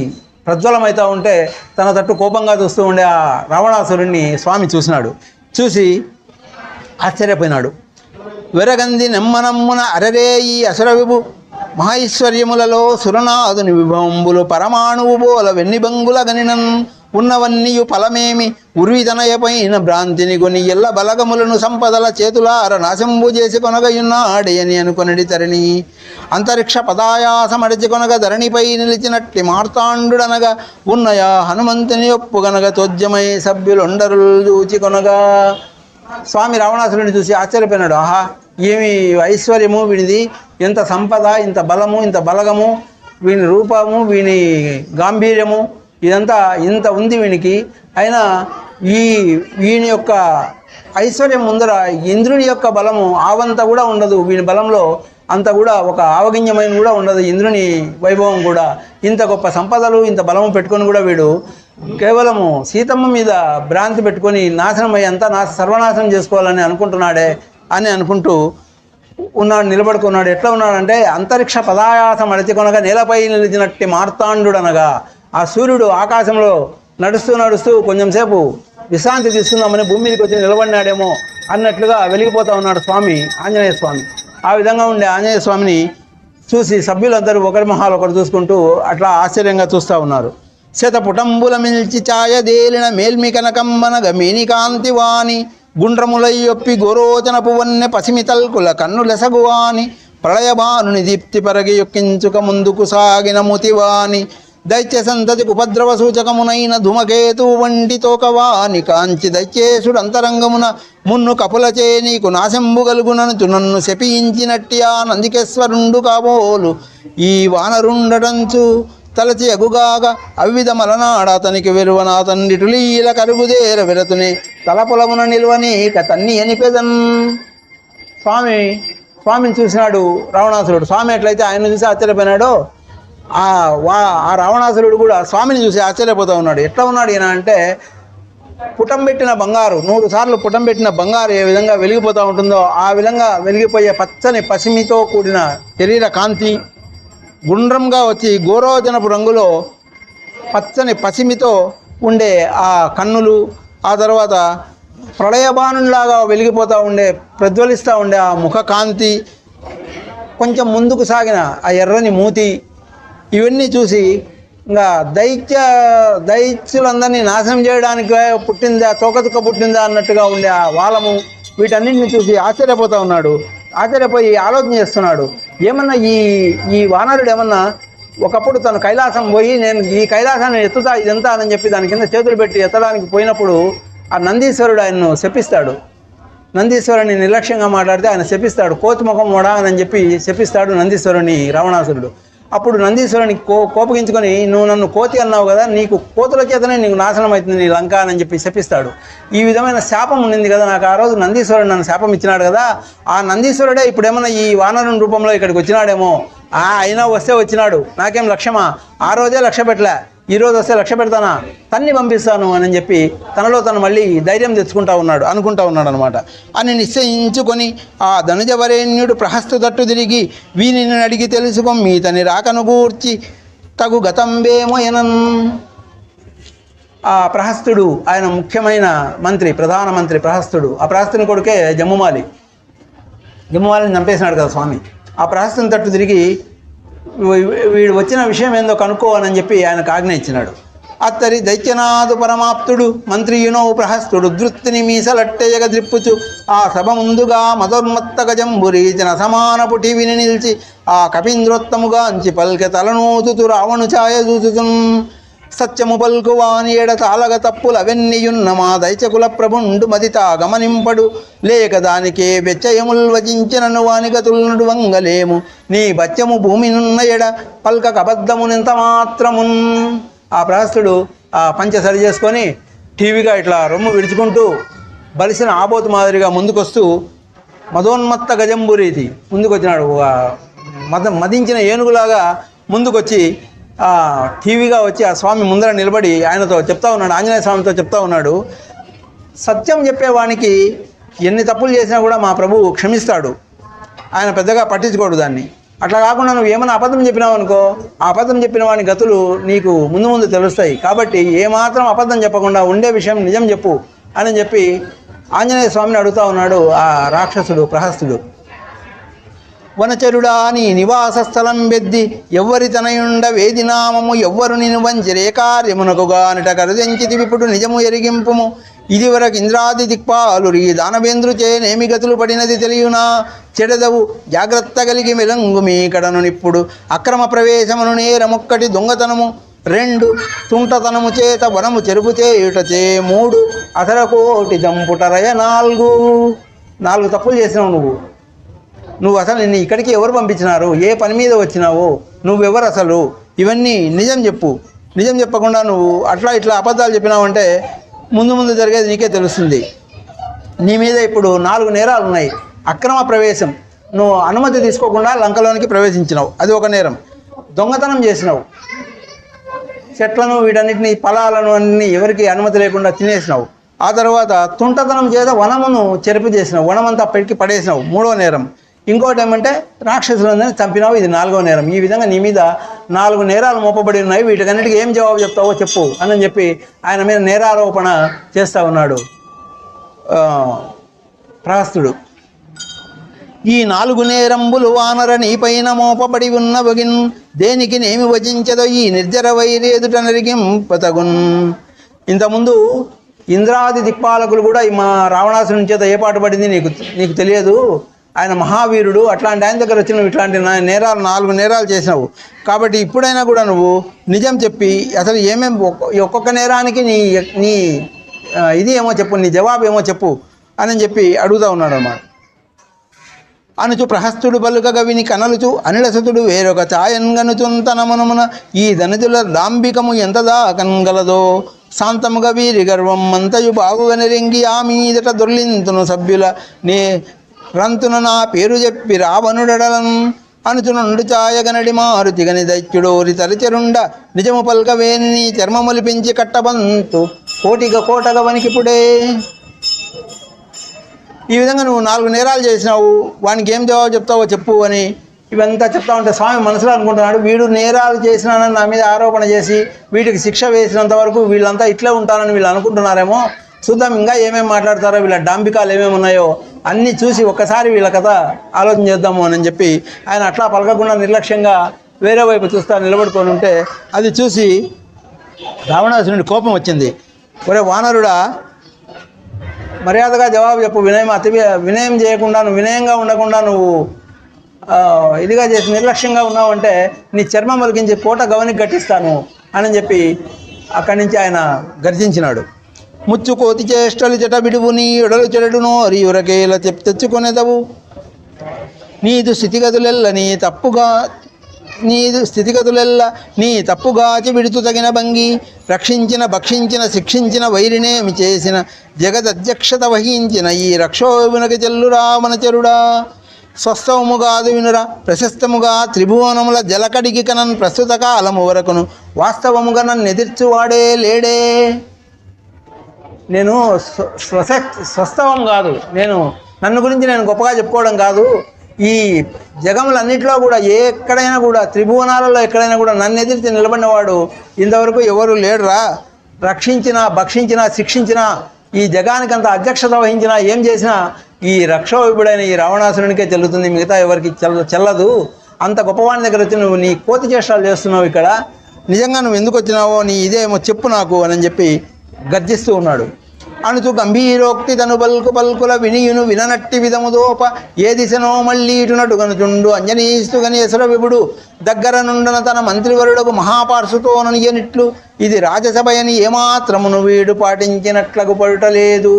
ప్రజ్వలమవుతూ ఉంటే తన తట్టు కోపంగా చూస్తూ ఉండే ఆ రావణాసురుణ్ణి స్వామి చూసినాడు. చూసి ఆశ్చర్యపోయినాడు. వెరగంది నెమ్మనమ్మున అరరే ఈ అసుర విభు మహైశ్వర్యములలో సురనాథుని విభవంబులు పరమాణువు బోల వెన్నిబంగుల గనినన్ ఉన్నవన్నీయు ఫలమేమి ఉర్వితనయపైన భ్రాంతిని కొని ఎల్ల బలగములను సంపదల చేతులార నాశంబు చేసి కొనగయున్నాడని అనుకొనడి తరణి అంతరిక్ష పదాయాసమడిచి కొనగ ధరణిపై నిలిచినట్టి మార్తాండుడనగా ఉన్నయా హనుమంతుని ఒప్పుగనగ తోజ్యమై సభ్యులొండరులు చూచి కొనగా. స్వామి రావణాసురుడిని చూసి ఆశ్చర్యపోయినాడు. ఆహా, ఏమి ఐశ్వర్యము వీనిది, ఎంత సంపద, ఇంత బలము, ఇంత బలగము, వీని రూపము, వీని గాంభీర్యము, ఇదంతా ఇంత ఉంది వీనికి. అయినా వీని యొక్క ఐశ్వర్యం ముందర ఇంద్రుని యొక్క బలము ఆవంత కూడా ఉండదు. వీని బలంలో అంత కూడా ఒక ఆవగింజమైన కూడా ఉండదు ఇంద్రుని వైభవం కూడా. ఇంత గొప్ప సంపదలు, ఇంత బలము పెట్టుకొని కూడా వీడు కేవలము సీతమ్మ మీద భ్రాంతి పెట్టుకొని నాశనమై అంతా సర్వనాశనం చేసుకోవాలని అనుకుంటున్నాడే అని అనుకుంటూ ఉన్నాడు, నిలబడుకున్నాడు. ఎట్లా ఉన్నాడంటే అంతరిక్ష పదాయాసం అడిచికొనగా నేలపై నిలిచినట్టి మార్తాండుడనగా. ఆ సూర్యుడు ఆకాశంలో నడుస్తూ కొంచెం సేపు విశ్రాంతి తీసుకుందామని భూమి మీదకి వచ్చి నిలబడినాడేమో అన్నట్లుగా వెలిగిపోతూ ఉన్నాడు స్వామి, ఆంజనేయ స్వామి. ఆ విధంగా ఉండే ఆంజనేయ స్వామిని చూసి సభ్యులందరూ ఒకరి మొహాలు ఒకరు చూసుకుంటూ అట్లా ఆశ్చర్యంగా చూస్తూ ఉన్నారు. శతపుటంబుల మిల్చి ఛాయదేలిన మేల్మి కనకంబనగ మేనికాంతి వాణి గుండ్రములయ్యొప్పి గోరోచనపు వన్నె పసిమితల్కుల కన్నులెసగువాని ప్రళయబానుని దీప్తి పరగి యొక్కించుక ముందుకు సాగిన ముతివాని దైత్య సంతతికి ఉపద్రవ సూచకమునైన ధుమకేతు వంటి తోకవాని కాంచి దైత్యేశుడు అంతరంగమున మున్ను కపులచే నీకు నాశంబు గలుగునను నన్ను శపించినట్టి ఆ నందికేశ్వరుండు కాబోలు ఈ వానరుండటంచు తలచి ఎగుగాగా అవిధ మలనాడ అతనికి వెరువన తండ్రిటులీల కరుగుదేర వెరతుని తలపొలమున నిల్వని తన్ని అనిపెదన్. స్వామిని చూసినాడు రావణాసురుడు. స్వామి ఎట్లయితే ఆయన చూసి ఆశ్చర్యపోయినాడో ఆ రావణాసురుడు కూడా స్వామిని చూసి ఆశ్చర్యపోతూ ఉన్నాడు. ఎట్లా ఉన్నాడు ఈయన అంటే పుటం పెట్టిన బంగారు 100 సార్లు పుటం పెట్టిన బంగారు ఏ విధంగా వెలిగిపోతూ ఉంటుందో ఆ విధంగా వెలిగిపోయే పచ్చని పసిమితో కూడిన శరీర కాంతి, గుండ్రంగా వచ్చి గోరోజనపు రంగులో పచ్చని పసిమితో ఉండే ఆ కన్నులు, ఆ తర్వాత ప్రళయబాణులాగా వెలిగిపోతూ ఉండే ప్రజ్వలిస్తూ ఉండే ఆ ముఖ కాంతి, కొంచెం ముందుకు సాగిన ఆ ఎర్రని మూతి, ఇవన్నీ చూసి ఇంకా దైత్యులందరినీ నాశనం చేయడానికి పుట్టిందా, తోకతుక్క పుట్టిందా అన్నట్టుగా ఉండే ఆ వాలము, వీటన్నింటిని చూసి ఆశ్చర్యపోతూ ఉన్నాడు. ఆశ్చర్యపోయి ఆలోచన చేస్తున్నాడు, ఏమన్నా ఈ వానరుడు ఏమన్నా ఒకప్పుడు తను కైలాసం పోయి నేను ఈ కైలాసాన్ని ఎత్తుతా ఇదంతా అని చెప్పి దాని కింద చేతులు పెట్టి ఎత్తడానికి పోయినప్పుడు ఆ నందీశ్వరుడు ఆయన్ను శపిస్తాడు. నందీశ్వరుని నిర్లక్ష్యంగా మాట్లాడితే ఆయన శపిస్తాడు, కోతి ముఖం మొడా అని చెప్పి శపిస్తాడు నందీశ్వరుని రావణాసురుడు. అప్పుడు నందీశ్వరుని కోపగించుకొని, నువ్వు నన్ను కోతి అన్నావు కదా, నీకు కోతుల చేతనే నీకు నాశనం అవుతుంది నీ లంక అని చెప్పి శపిస్తాడు. ఈ విధమైన శాపం ఉండింది కదా నాకు, ఆ రోజు నందీశ్వరుడు నన్ను శాపం ఇచ్చినాడు కదా, ఆ నందీశ్వరుడే ఇప్పుడు ఏమన్నా ఈ వానరుని రూపంలో ఇక్కడికి వచ్చినాడేమో. అయినా వస్తే వచ్చినాడు, నాకేం లక్ష్యమా, ఆ రోజే లక్ష్య పెట్టలే, ఈరోజు వస్తే లక్ష్య పెడతానా, తన్ని పంపిస్తాను అని చెప్పి తనలో తను మళ్ళీ ధైర్యం తెచ్చుకుంటా ఉన్నాడు, అనుకుంటా ఉన్నాడు అనమాట. అని నిశ్చయించుకొని ఆ ధనుజవరేణ్యుడు ప్రహస్తు తట్టు తిరిగి వీనిని అడిగి తెలుసుకొమ్మి తని రాకను గూర్చి తగు గతంబేమోయనన్. ఆ ప్రహస్తుడు ఆయన ముఖ్యమైన మంత్రి, ప్రధానమంత్రి ప్రహస్తుడు. ఆ ప్రహస్తుని కొడుకే జమ్ముమాలిని చంపేసినాడు కదా స్వామి. ఆ ప్రహస్తుని తట్టు తిరిగి వీడు వచ్చిన విషయం ఏందో కనుక్కోవాలని చెప్పి ఆయనకు ఆజ్ఞ ఇచ్చినాడు. అత్తరి దైత్యనాథు పరమాప్తుడు మంత్రియునో ప్రహస్తుడు దృత్తిని మీసలట్టెయగ ద్రిప్పుచు ఆ సభ ముందుగా మదోన్మత్త గజంబురీచిన సమానపు టీవిని నిలిచి ఆ కపీంద్రోత్తముగాంచి పల్కె తలనూతుతు రావణు ఛాయ చూచుచున్. సత్యము పల్కువాని ఎడ తాళగ తప్పులవెన్నియున్న మా దైత్యకుల ప్రభుండు మదితా గమనింపడు లేక దానికే వెచ్చయముల్ వచించినను వాని గతులను వంగలేము నీ బత్యము భూమినున్న ఎడ పల్క కబద్ధమునింత మాత్రమున్. ఆ ప్రహస్తుడు ఆ పంచ సరి చేసుకొని టీవీగా ఇట్లా రొమ్ము విడుచుకుంటూ బలిసిన ఆబోతు మాదిరిగా ముందుకొస్తూ మదోన్మత్త గజంబురీతి ముందుకొచ్చినాడు. మదించిన ఏనుగులాగా ముందుకొచ్చి టీవీగా వచ్చి ఆ స్వామి ముందర నిలబడి ఆయనతో చెప్తా ఉన్నాడు, ఆంజనేయ స్వామితో చెప్తా ఉన్నాడు, సత్యం చెప్పేవానికి ఎన్ని తప్పులు చేసినా కూడా మా ప్రభువు క్షమిస్తాడు, ఆయన పెద్దగా పట్టించుకోడు దాన్ని. అట్లా కాకుండా నువ్వు ఏమైనా అబద్ధం చెప్పినావు అనుకో, ఆ అబద్ధం చెప్పిన వాని గతులు నీకు ముందు తెలుస్తాయి, కాబట్టి ఏమాత్రం అబద్ధం చెప్పకుండా ఉండే విషయం నిజం చెప్పు అని చెప్పి ఆంజనేయ స్వామిని అడుగుతా ఉన్నాడు ఆ రాక్షసుడు ప్రహస్తుడు. వనచరుడా నీ నివాస స్థలం బెద్ది ఎవ్వరి తనయుండ వేదినామము ఎవ్వరు నిను వంచిరే కార్యమునకుగా నిట కరుదెంచితి విపుడు నిజము ఎరిగింపుము ఇది వరకు ఇంద్రాది దిక్పాలురి దానవేంద్రుచే నేమి గతులు పడినది తెలియనా చెడదవు జాగ్రత్త కలిగి మెలంగు మీకడను నిప్పుడు అక్రమ ప్రవేశమును నేరమొక్కటి దొంగతనము 2 తుంటతనము చేత వనము చెరుపు చేయుటచే 3 అసరకోటి జంపుటరయ 4 తప్పులు చేసినావు నువ్వు అసలు నిన్ను ఇక్కడికి ఎవరు పంపించినారు, ఏ పని మీద వచ్చినావు, నువ్వెవరు అసలు, ఇవన్నీ నిజం చెప్పు. నిజం చెప్పకుండా నువ్వు అట్లా ఇట్లా అబద్ధాలు చెప్పినావంటే ముందు జరిగేది నీకే తెలుస్తుంది. నీ మీద ఇప్పుడు 4 నేరాలు ఉన్నాయి. అక్రమ ప్రవేశం, నువ్వు అనుమతి తీసుకోకుండా లంకలోనికి ప్రవేశించినావు, అది ఒక నేరం. దొంగతనం చేసినావు, చెట్లను వీటన్నిటిని ఫలాలను అన్ని ఎవరికి అనుమతి లేకుండా తినేసినావు. ఆ తర్వాత తుంటతనం చేత వనమును చెరుపు చేసినావు, వనమంతా అప్పటికి పడేసినావు, 3వ నేరం. ఇంకోటి ఏమంటే రాక్షసులందరినీ చంపినావు, ఇది 4వ నేరం. ఈ విధంగా నీ మీద 4 నేరాలు మోపబడి ఉన్నాయి, వీటికన్నిటికీ ఏం జవాబు చెప్తావో చెప్పు అని చెప్పి ఆయన మీద నేరారోపణ చేస్తూ ఉన్నాడు ప్రహస్తుడు. ఈ 4 నేరంబులు వానర నీపైన మోపబడి ఉన్న వగిన్ దేనికి నేమి వచించదో ఈ నిర్జర వైరేదుట నరిగింపతగున్. ఇంతకుముందు ఇంద్రాది దిక్పాలకులు కూడా మా రావణాసురుని చేత ఏ పాటు పడింది నీకు తెలియదు, ఆయన మహావీరుడు, అట్లాంటి ఆయన దగ్గర వచ్చిన ఇట్లాంటి 4 నేరాలు చేసినావు, కాబట్టి ఇప్పుడైనా కూడా నువ్వు నిజం చెప్పి అసలు ఏమేమి ఒక్కొక్క నేరానికి నీ ఇది ఏమో చెప్పు, నీ జవాబు ఏమో చెప్పు అని చెప్పి అడుగుతూ ఉన్నాడు అన్నమాట. అనుచు ప్రహస్తుడు పలుకగ విని కనలుచు అనిలసతుడు వేరొక ఛాయన్గనుచుంతనమునమున ఈ ధనుజుల దాంబికము ఎంతదా కన్గలదో శాంతముగా వీరి గర్వం మంతయు బాగుగనరింగి ఆ మీదట దొర్లింతును సభ్యుల నే రంతున నా పేరు చెప్పి రావణుడలను అనుచునుండు ఛాయగనడి మారుతిగని దైత్యుడోరి తరిచరుండ నిజము పల్కవేని చర్మములిపించి కట్టబంతు కోటగ వనికిపుడే. ఈ విధంగా నువ్వు 4 నేరాలు చేసినావు, వానికి ఏం జవాబు చెప్తావో చెప్పు అని ఇవంతా చెప్తా ఉంటే స్వామి మనసులో అనుకుంటున్నాడు, వీడు నేరాలు చేసినానని నా మీద ఆరోపణ చేసి వీటికి శిక్ష వేసినంత వరకు వీళ్ళంతా ఇట్లే ఉంటారని వీళ్ళు అనుకుంటున్నారేమో, చూద్దాం ఇంకా ఏమేమి మాట్లాడతారో, వీళ్ళ డాంబికాలు ఏమేమి ఉన్నాయో అన్నీ చూసి ఒక్కసారి వీళ్ళ కథ ఆలోచన చేద్దాము అని చెప్పి ఆయన అట్లా పలకకుండా నిర్లక్ష్యంగా వేరే వైపు చూస్తా నిలబడుకొని ఉంటే అది చూసి రావణాసురుడి కోపం వచ్చింది. ఒరే వానరుడా, మర్యాదగా జవాబు చెప్పు, వినయం చేయకుండా నువ్వు వినయంగా ఉండకుండా నువ్వు ఇదిగా చేసి నిర్లక్ష్యంగా ఉన్నావు అంటే నీ చర్మం వలికించి కోట గవనికి గట్టిస్తాను అని చెప్పి అక్కడి నుంచి ఆయన గర్జించినాడు. ముచ్చు కోతి చేష్టలు చెట బిడువు నీ ఎడలు చెడును రియురకేల తెచ్చుకొనేదవు నీదు స్థితిగతులెల్ల నీ తప్పుగాచి విడుతు తగిన భంగి రక్షించిన భక్షించిన శిక్షించిన వైరినేమి చేసిన జగదధ్యక్షత వహించిన ఈ రక్షోభినకి చెల్లురా మనచరుడా స్వస్థవముగాదు వినురా ప్రశస్తముగా త్రిభువనముల జలకడికి కనన్ ప్రస్తుత కాలము వరకును వాస్తవముగా నన్ను ఎదిర్చువాడే లేడే. నేను స్వస్థవం కాదు, నన్ను గురించి నేను గొప్పగా చెప్పుకోవడం కాదు, ఈ జగములన్నింటిలో కూడా ఎక్కడైనా కూడా త్రిభువనాలలో ఎక్కడైనా కూడా నన్ను ఎదిరిచి నిలబడినవాడు ఇంతవరకు ఎవరు లేడురా. రక్షించినా భక్షించినా శిక్షించినా ఈ జగానికంత అధ్యక్షత వహించినా ఏం చేసినా ఈ రక్షోవిపుడైన ఈ రావణాసురునికే చెల్లుతుంది, మిగతా ఎవరికి చెల్లదు. అంత గొప్పవాని దగ్గర వచ్చి నువ్వు నీ కోతి చేష్టాలు చేస్తున్నావు, ఇక్కడ నిజంగా నువ్వు ఎందుకు వచ్చినావో నీ ఇదేమో చెప్పు నాకు అని చెప్పి గర్జిస్తూ ఉన్నాడు. అనుచు గంభీరోక్తి తను పల్కుల వినియును విననట్టి విధముదోప ఏ దిశనో మళ్ళీ ఇటునటు గనుచుండు అంజనీస్తు గణేశ్వర విభుడు దగ్గర నుండన తన మంత్రివరుడకు మహాపార్శుతోననియనిట్లు ఇది రాజసభయని ఏమాత్రమును వీడు పాటించినట్లకు పడుటలేదు.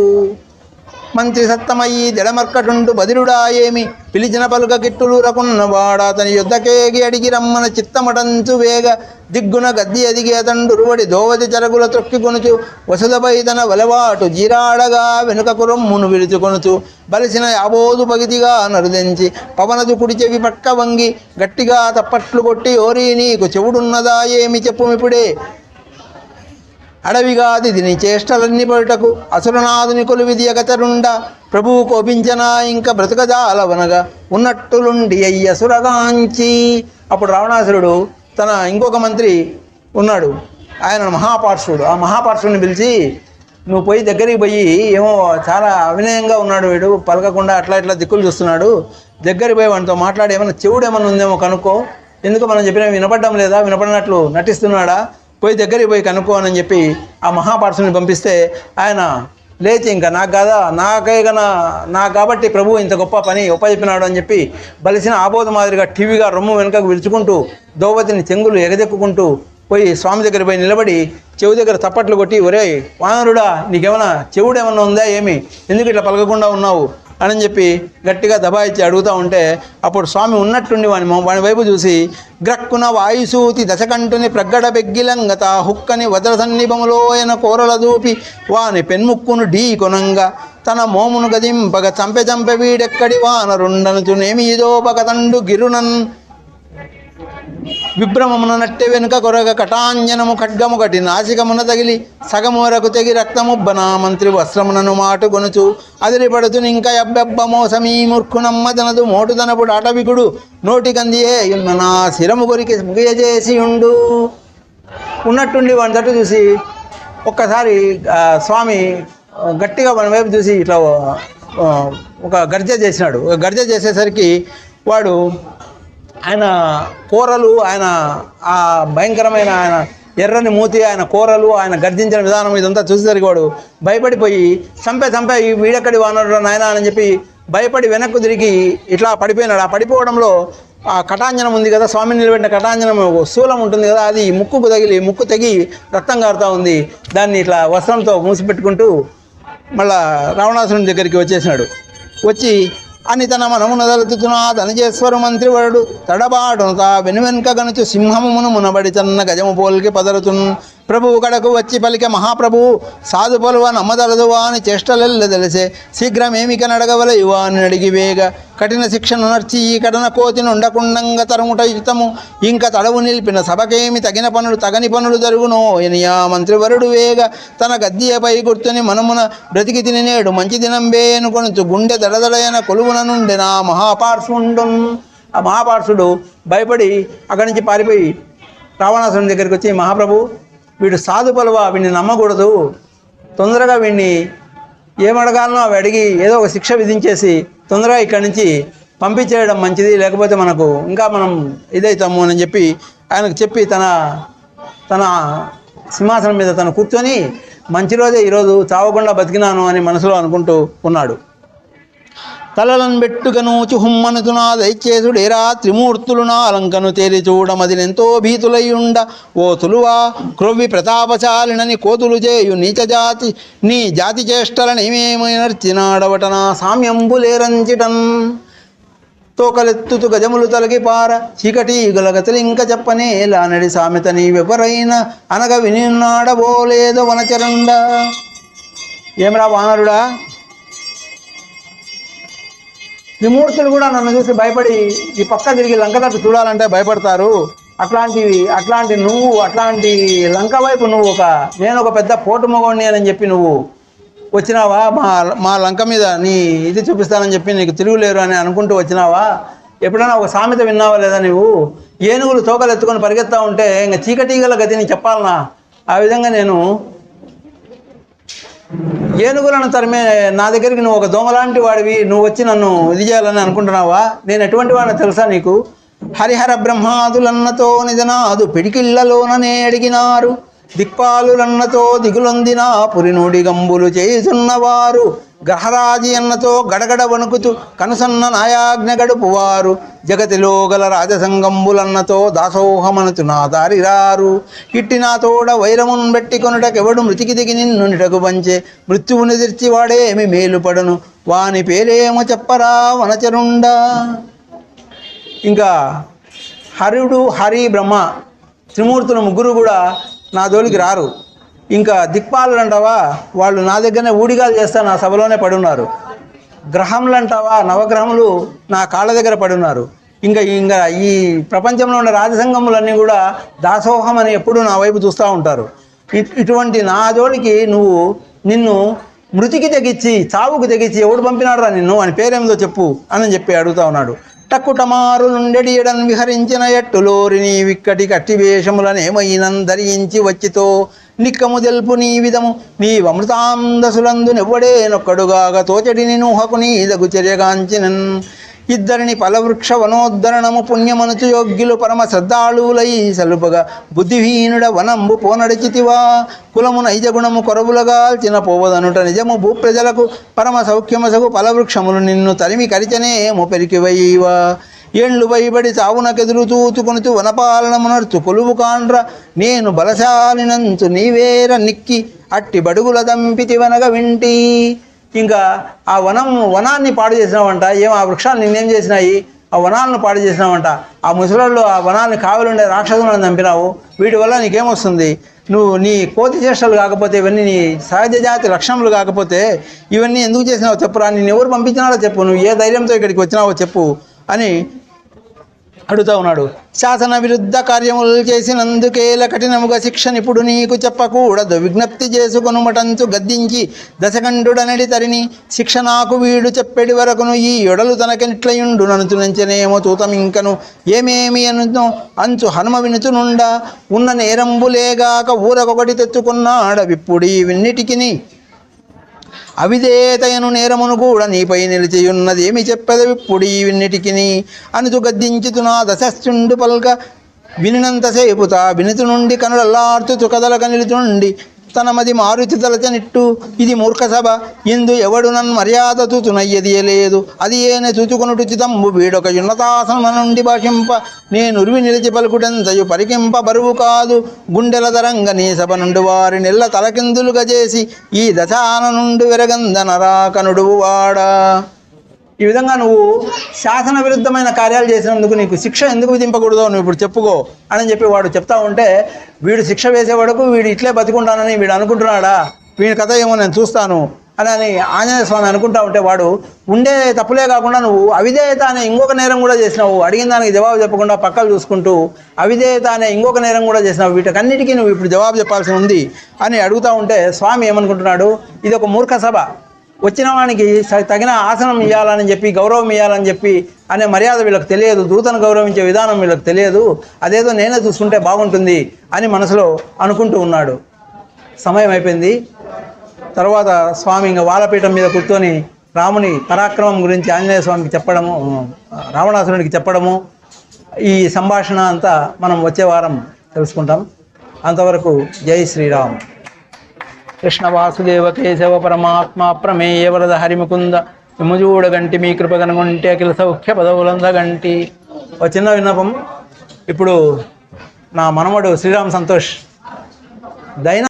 మంత్రి సత్తమయ్యి దెడమర్కటుండు బదిరుడా ఏమి పిలిచిన పలుక కిట్టులు రకున్నవాడా అతని యుద్ధకేగి అడిగి రమ్మన చిత్తమటంచు వేగ దిగ్గున గద్ది ఎదిగి అతండు రువడి దోవది చెరగుల త్రొక్కి కొనుచు వసుదపై తన వలవాటు జీరాడగా వెనుకకు రొమ్మును విరుచుకొనుచు బలిసిన యాబోదు పగిదిగా నరుదెంచి పవనదు కుడి చెవి పక్క వంగి గట్టిగా తప్పట్లు కొట్టి ఓరి నీకు చెవుడున్నదా ఏమి చెప్పుమిప్పుడే అడవిగాది నీ చేష్టలన్నీ పడుటకు అసురనాథుని కొలువిది ఎగతరుండ ప్రభువు కోపించనా ఇంకా బ్రతుకజాలవనగా ఉన్నట్టులుండి అయ్యసురగాంచి. అప్పుడు రావణాసురుడు తన ఇంకొక మంత్రి ఉన్నాడు, ఆయన మహాపార్శ్వుడు. ఆ మహాపార్శ్వుడిని పిలిచి నువ్వు పోయి దగ్గరికి పోయి ఏమో చాలా అవినయంగా ఉన్నాడు వీడు, పలకకుండా అట్లా ఇట్లా దిక్కులు చూస్తున్నాడు, దగ్గరికి పోయి వాడితో మాట్లాడి ఏమైనా చెవుడు ఏమన్నా ఉందేమో కనుక్కో, ఎందుకు మనం చెప్పిన వినపడడం లేదా, వినపడినట్లు నటిస్తున్నాడా, పోయి దగ్గరికి పోయి కనుక్కోనని చెప్పి ఆ మహాపార్శ్వుని పంపిస్తే ఆయన లేచి ఇంకా నాకు కదా నాకు కాబట్టి ప్రభు ఇంత గొప్ప పని చెప్పినాడు అని చెప్పి బలిసిన ఆబోధ మాదిరిగా టీవీగా రొమ్ము వెనుకకు విరుచుకుంటూ దోవతిని చెంగులు ఎగదెక్కుకుంటూ పోయి స్వామి దగ్గర పోయి నిలబడి చెవు దగ్గర తప్పట్లు కొట్టి ఒరే వానరుడా నీకేమైనా చెవుడేమన్నా ఉందా ఏమి, ఎందుకు ఇట్లా పలకకుండా ఉన్నావు అని చెప్పి గట్టిగా దబాయిచ్చి అడుగుతూ ఉంటే అప్పుడు స్వామి ఉన్నట్టుండి వాని వైపు చూసి గ్రక్కున వాయుసూతి దశకంటుని ప్రగ్గడ బెగ్గిలంగత హుక్కని వజ్ర సన్నిభములోయన కోరల దూపి వాని పెన్ముక్కును ఢీ కొనంగా తన మోమును గదింపగ చంపె వీడెక్కడి వానరుండనుచునేమి ఇదోపకతండు గిరునన్ విభ్రమమున నట్టె వెనుక కొరగ కటాంజనము ఖడ్గము కటి నాసికమున తగిలి సగమూరకు తెగి రక్తముబ్బనా మంత్రి వస్త్రమునను మాటు కొనుచు అదిరిపడుతు ఇంకా అబ్బెబ్బమో సమీ మూర్ఖునమ్మ తనదు మోటుదనపుడు అటవికుడు నోటికందియే నా శిరము కొరికి ముగియజేసి ఉండు. ఉన్నట్టుండి వాని తట్టు చూసి ఒక్కసారి స్వామి గట్టిగా వాని వైపు చూసి ఇట్లా ఒక గర్జ చేసినాడు. గర్జ చేసేసరికి వాడు ఆయన కూరలు, ఆయన ఆ భయంకరమైన ఆయన ఎర్రని మూతి, ఆయన కూరలు, ఆయన గర్జించిన విధానం ఇదంతా చూసేసరికి వాడు భయపడిపోయి చంపే వీడెక్కడి వానరుడు నాయన అని చెప్పి భయపడి వెనక్కు తిరిగి ఇట్లా పడిపోయినాడు. ఆ పడిపోవడంలో ఆ కటాంజనం ఉంది కదా, స్వామిని నిలబెట్టిన కటాంజనం శూలం ఉంటుంది కదా, అది ముక్కు తెగి రక్తం కారుతూ ఉంది. దాన్ని ఇట్లా వస్త్రంతో మూసిపెట్టుకుంటూ మళ్ళా రావణాసురుని దగ్గరికి వచ్చేసినాడు. వచ్చి అని తన మనమున దలుతున్నా ధనజేశ్వరు మంత్రివరుడు తడబాటును తా వెనువెనుక గనుచు సింహమును మునబడి తన్న గజము పోలికి పదరుతున్ ప్రభువు కడకు వచ్చి పలికే మహాప్రభువు సాధు పలువ నమ్మదలదువా అని చేష్టలెల్ల తెలిసే శీఘ్రమేమిక నడగవల యువాని అడిగి వేగ కఠిన శిక్షను నర్చి ఈ కడన కోతిని ఉండకుండంగా తరుముట యుతము ఇంకా తడవు నిలిపిన సభకేమి తగని పనులు జరుగునో ఎనియా మంత్రివరుడు వేగ తన గద్దెపై గుర్తుని మనమున బ్రతికి తిని నేడు మంచి దినంబే అనుకొనుచు గుండె దడదడైన కొలువున నుండి నా మహాపార్శ్వుండు. ఆ మహాపార్శ్వుడు భయపడి అక్కడి నుంచి పారిపోయి రావణాసురుని దగ్గరికి వచ్చి మహాప్రభు వీడు సాధు పలువా, వీడిని నమ్మకూడదు, తొందరగా వీడిని ఏమడగాలనో అవి అడిగి ఏదో ఒక శిక్ష విధించేసి తొందరగా ఇక్కడి నుంచి పంపించేయడం మంచిది, లేకపోతే మనకు ఇంకా మనం ఇదవుతాము అని చెప్పి ఆయనకు చెప్పి తన సింహాసనం మీద తను కూర్చొని మంచి రోజే ఈరోజు చావకుండా బతికినాను అని మనసులో అనుకుంటూ ఉన్నాడు. తలలను బెట్టుగనూచి హుమ్మనుతునా దయచేసుడేరా త్రిమూర్తులు నా అలంకను తేరి చూడమదినెంతో భీతులయ్యుండ ఓ తులువా క్రొవ్వి ప్రతాపశాలినని కోతులు చేయు నీ జాతి చేష్టలనేమేమై నర్చినాడవటనా సామ్యంబులేరంచిటన్ తోకలెత్తుతు గజములు తలగి పార చీకటి గలగతలింక చెప్పనే లానడి సామెత నీవెవరైనా అనగ వినినాడబోలేదో వనచరండ. ఏమరా వానరుడా, త్రిమూర్తులు కూడా నన్ను చూసి భయపడి ఈ పక్క తిరిగి లంక తట్టు చూడాలంటే భయపడతారు. అట్లాంటి లంక వైపు నేను ఒక పెద్ద పోటు మగోడిని అని చెప్పి నువ్వు వచ్చినావా? మా లంక మీద నీ ఇది చూపిస్తానని చెప్పి నీకు తిరుగులేరు అని అనుకుంటూ వచ్చినావా? ఎప్పుడైనా ఒక సామెత విన్నావా లేదా? నువ్వు ఏనుగులు తోకలు ఎత్తుకొని పరిగెత్తా ఉంటే ఇంకా చీకటీగల గతిని చెప్పాలనా? ఆ విధంగా నేను ఏనుగులను తరిమే నా దగ్గరికి నువ్వు ఒక దోమలాంటి వాడివి, నువ్వు వచ్చి నన్ను ఇది చేయాలని అనుకుంటున్నావా? నేను ఎటువంటి వాడిని తెలుసా నీకు? హరిహర బ్రహ్మాదులన్నతో నిజనాదు పిడికిళ్లలోననే అడిగినారు, దిక్పాలులన్నతో దిగులొందిన పురినూడి గంబులు చేయుచున్నవారు, గ్రహరాజి అన్నతో గడగడ వణుకుతూ కనుసన్న నాయాజ్ఞ గడుపువారు, జగతిలో గల రాజసంగంబులన్నతో దాసోహమనుతు నా దారిరారు, ఇట్టి నా తోడ వైరమున్ బెట్టి కొనుటకెవడు మృతికి దిగి నిన్ను నిటకు పంచే, మృత్యువుని తెర్చి వాడేమి మేలుపడను, వాని పేరేమో చెప్పరా వనచరుండా. ఇంకా హరి బ్రహ్మ త్రిమూర్తులు ముగ్గురు కూడా నా జోలికి రారు. ఇంకా దిక్పాలు అంటావా, వాళ్ళు నా దగ్గరనే ఊడిగాలు చేస్తా నా సభలోనే పడున్నారు. గ్రహములు అంటావా, నవగ్రహములు నా కాళ్ళ దగ్గర పడున్నారు. ఇంకా ఈ ప్రపంచంలో ఉన్న రాజసంగములన్నీ కూడా దాసోహం అని ఎప్పుడూ నా వైపు చూస్తూ ఉంటారు. ఇటువంటి నా జోలికి నిన్ను మృతికి తెగించి చావుకు తెగించి ఎవడు పంపినాడు రా నిన్ను, అని పేరేమిదో చెప్పు అని చెప్పి అడుగుతా ఉన్నాడు. టక్కుటమారు నుండెడి ఎడన్ విహరించిన ఎట్టులోరి నీ విక్కటి కట్టి వేషములనేమైనం ధరించి వచ్చితో నిక్కము తెలుపు నీ విధము నీ అమృతాందసులందు నెవ్వడే నొక్కడుగాక తోచడి నినుహకు నీదగు చర్యగాంచినన్ ఇద్దరిని ఫలవృక్ష వనోద్ధరణము పుణ్యమనుచు యోగ్యులు పరమ శ్రద్ధాళువులై సలుపగా బుద్ధిహీనుడ వనంబు పోనడిచితివా కులము నైజగుణము కొరవులగాల్చిన పోవదనుట నిజము భూప్రజలకు పరమ సౌఖ్యమసగు ఫలవృక్షములు నిన్ను తరిమి కరిచనేమో పెరికివైవా ఏండ్లు భయపడి చావునకెదురు తూతుకొనుతూ వనపాలనమునర్చు కొలువు కాండ్ర నేను బలశాలినంచు నీవేర నిక్కి అట్టి బడుగుల దంపితివనగ వింటి. ఇంకా ఆ వనాన్ని పాడు చేసినావంట. ఆ వృక్షాలు నిన్నేం చేసినాయి? ఆ వనాలను పాడు చేసినావంట. ఆ ముసలాళ్ళు ఆ వనాన్ని కావలుండే రాక్షసులను చంపినావు. వీటి వల్ల నీకేమొస్తుంది? నీ కోతి చేష్టలు కాకపోతే, ఇవన్నీ నీ సహజ జాతి లక్షణములు కాకపోతే ఇవన్నీ ఎందుకు చేసినావో చెప్పురా, నిన్ను ఎవరు పంపించినారో చెప్పు, నువ్వు ఏ ధైర్యంతో ఇక్కడికి వచ్చినావో చెప్పు అని అడుగుతా ఉన్నాడు. శాసన విరుద్ధ కార్యములు చేసినందుకేల కఠినముగా శిక్ష నిపుడు నీకు చెప్పకూడదు, విజ్ఞప్తి చేసుకొనుమటంచు గద్దించి దశకంఠుడనడి తరిని శిక్ష నాకు వీడు చెప్పెడి వరకును ఈ యొడలు తనకెనిట్లయుండు ననుచునంచనేమో తూతమింకను ఏమేమి అంచు హనుమ వినుచునుండా ఉన్న నేరంబులేగాక ఊరకొకటి తెచ్చుకున్నాడ విప్పుడి విన్నిటికిని అవిధేయతయను నేరమును కూడా నీపై నిలిచియున్నది ఏమి చెప్పద విప్పుడి విన్నిటికిని అనుచు గద్దించుతు నా దశశ్చుండు పల్క వినినంతసేపుతా వినుతు నుండి కనులల్లార్చుచు కదలక నిలుచుండి తన మది మారుతి తలచనిట్టు ఇది మూర్ఖ సభ ఇందు ఎవడు నన్ను మర్యాద తూచునయ్యదియలేదు అది ఏనే చూచుకొనుటు చితంబు వీడొక ఉన్నతాసన నుండి భాషింప నేనురివి నిలిచి పలుకుటెంతయు పరికింప బరువు కాదు గుండెల తరంగ నీ సభ నుండి వారి నెల్ల తలకిందులుగా చేసి ఈ దశాన నుండి వెరగంద నరాకనుడు వాడా. ఈ విధంగా నువ్వు శాసన విరుద్ధమైన కార్యాలు చేసినందుకు నీకు శిక్ష ఎందుకు విధింపకూడదో నువ్వు ఇప్పుడు చెప్పుకో అని చెప్పి వాడు చెప్తా ఉంటే, వీడు శిక్ష వేసేవాడుకు వీడు ఇట్లే బతికుంటానని వీడు అనుకుంటున్నాడా, వీడి కథ ఏమో నేను చూస్తాను అని ఆంజనేయ స్వామి అనుకుంటా ఉంటే, వాడు ఉండే తప్పులే కాకుండా నువ్వు అవిధేయత అనే ఇంకొక నేరం కూడా చేసినావు. అడిగిన దానికి జవాబు చెప్పకుండా పక్కలు చూసుకుంటూ అవిధేయత అనే ఇంకొక నేరం కూడా చేసినావు. వీటికన్నిటికీ నువ్వు ఇప్పుడు జవాబు చెప్పాల్సి ఉంది అని అడుగుతూ ఉంటే, స్వామి ఏమనుకుంటున్నాడు, ఇది ఒక మూర్ఖ సభ, వచ్చిన వానికి తగిన ఆసనం ఇవ్వాలని చెప్పి గౌరవం ఇవ్వాలని చెప్పి అనే మర్యాద వీళ్ళకి తెలియదు, దూతను గౌరవించే విధానం వీళ్ళకి తెలియదు, అదేదో నేనే చూసుకుంటే బాగుంటుంది అని మనసులో అనుకుంటూ ఉన్నాడు. సమయం అయిపోయింది. తర్వాత స్వామి ఇంకా వాలపీఠం మీద కూర్చొని రాముని పరాక్రమం గురించి ఆంజనేయ స్వామికి చెప్పడము, రావణాసురునికి చెప్పడము, ఈ సంభాషణ అంతా మనం వచ్చే వారం తెలుసుకుంటాం. అంతవరకు జై శ్రీరామ్. కృష్ణ వాసుదేవ కేశవ పరమాత్మ ప్రమేయ వరద హరిముకుంద విముజూడగంటి మీ కృప కనుగొంటే అఖిల సౌఖ్య పదవులందగంటి. ఒక చిన్న విన్నపం. ఇప్పుడు నా మనవడు శ్రీరామ్ సంతోష్ దైన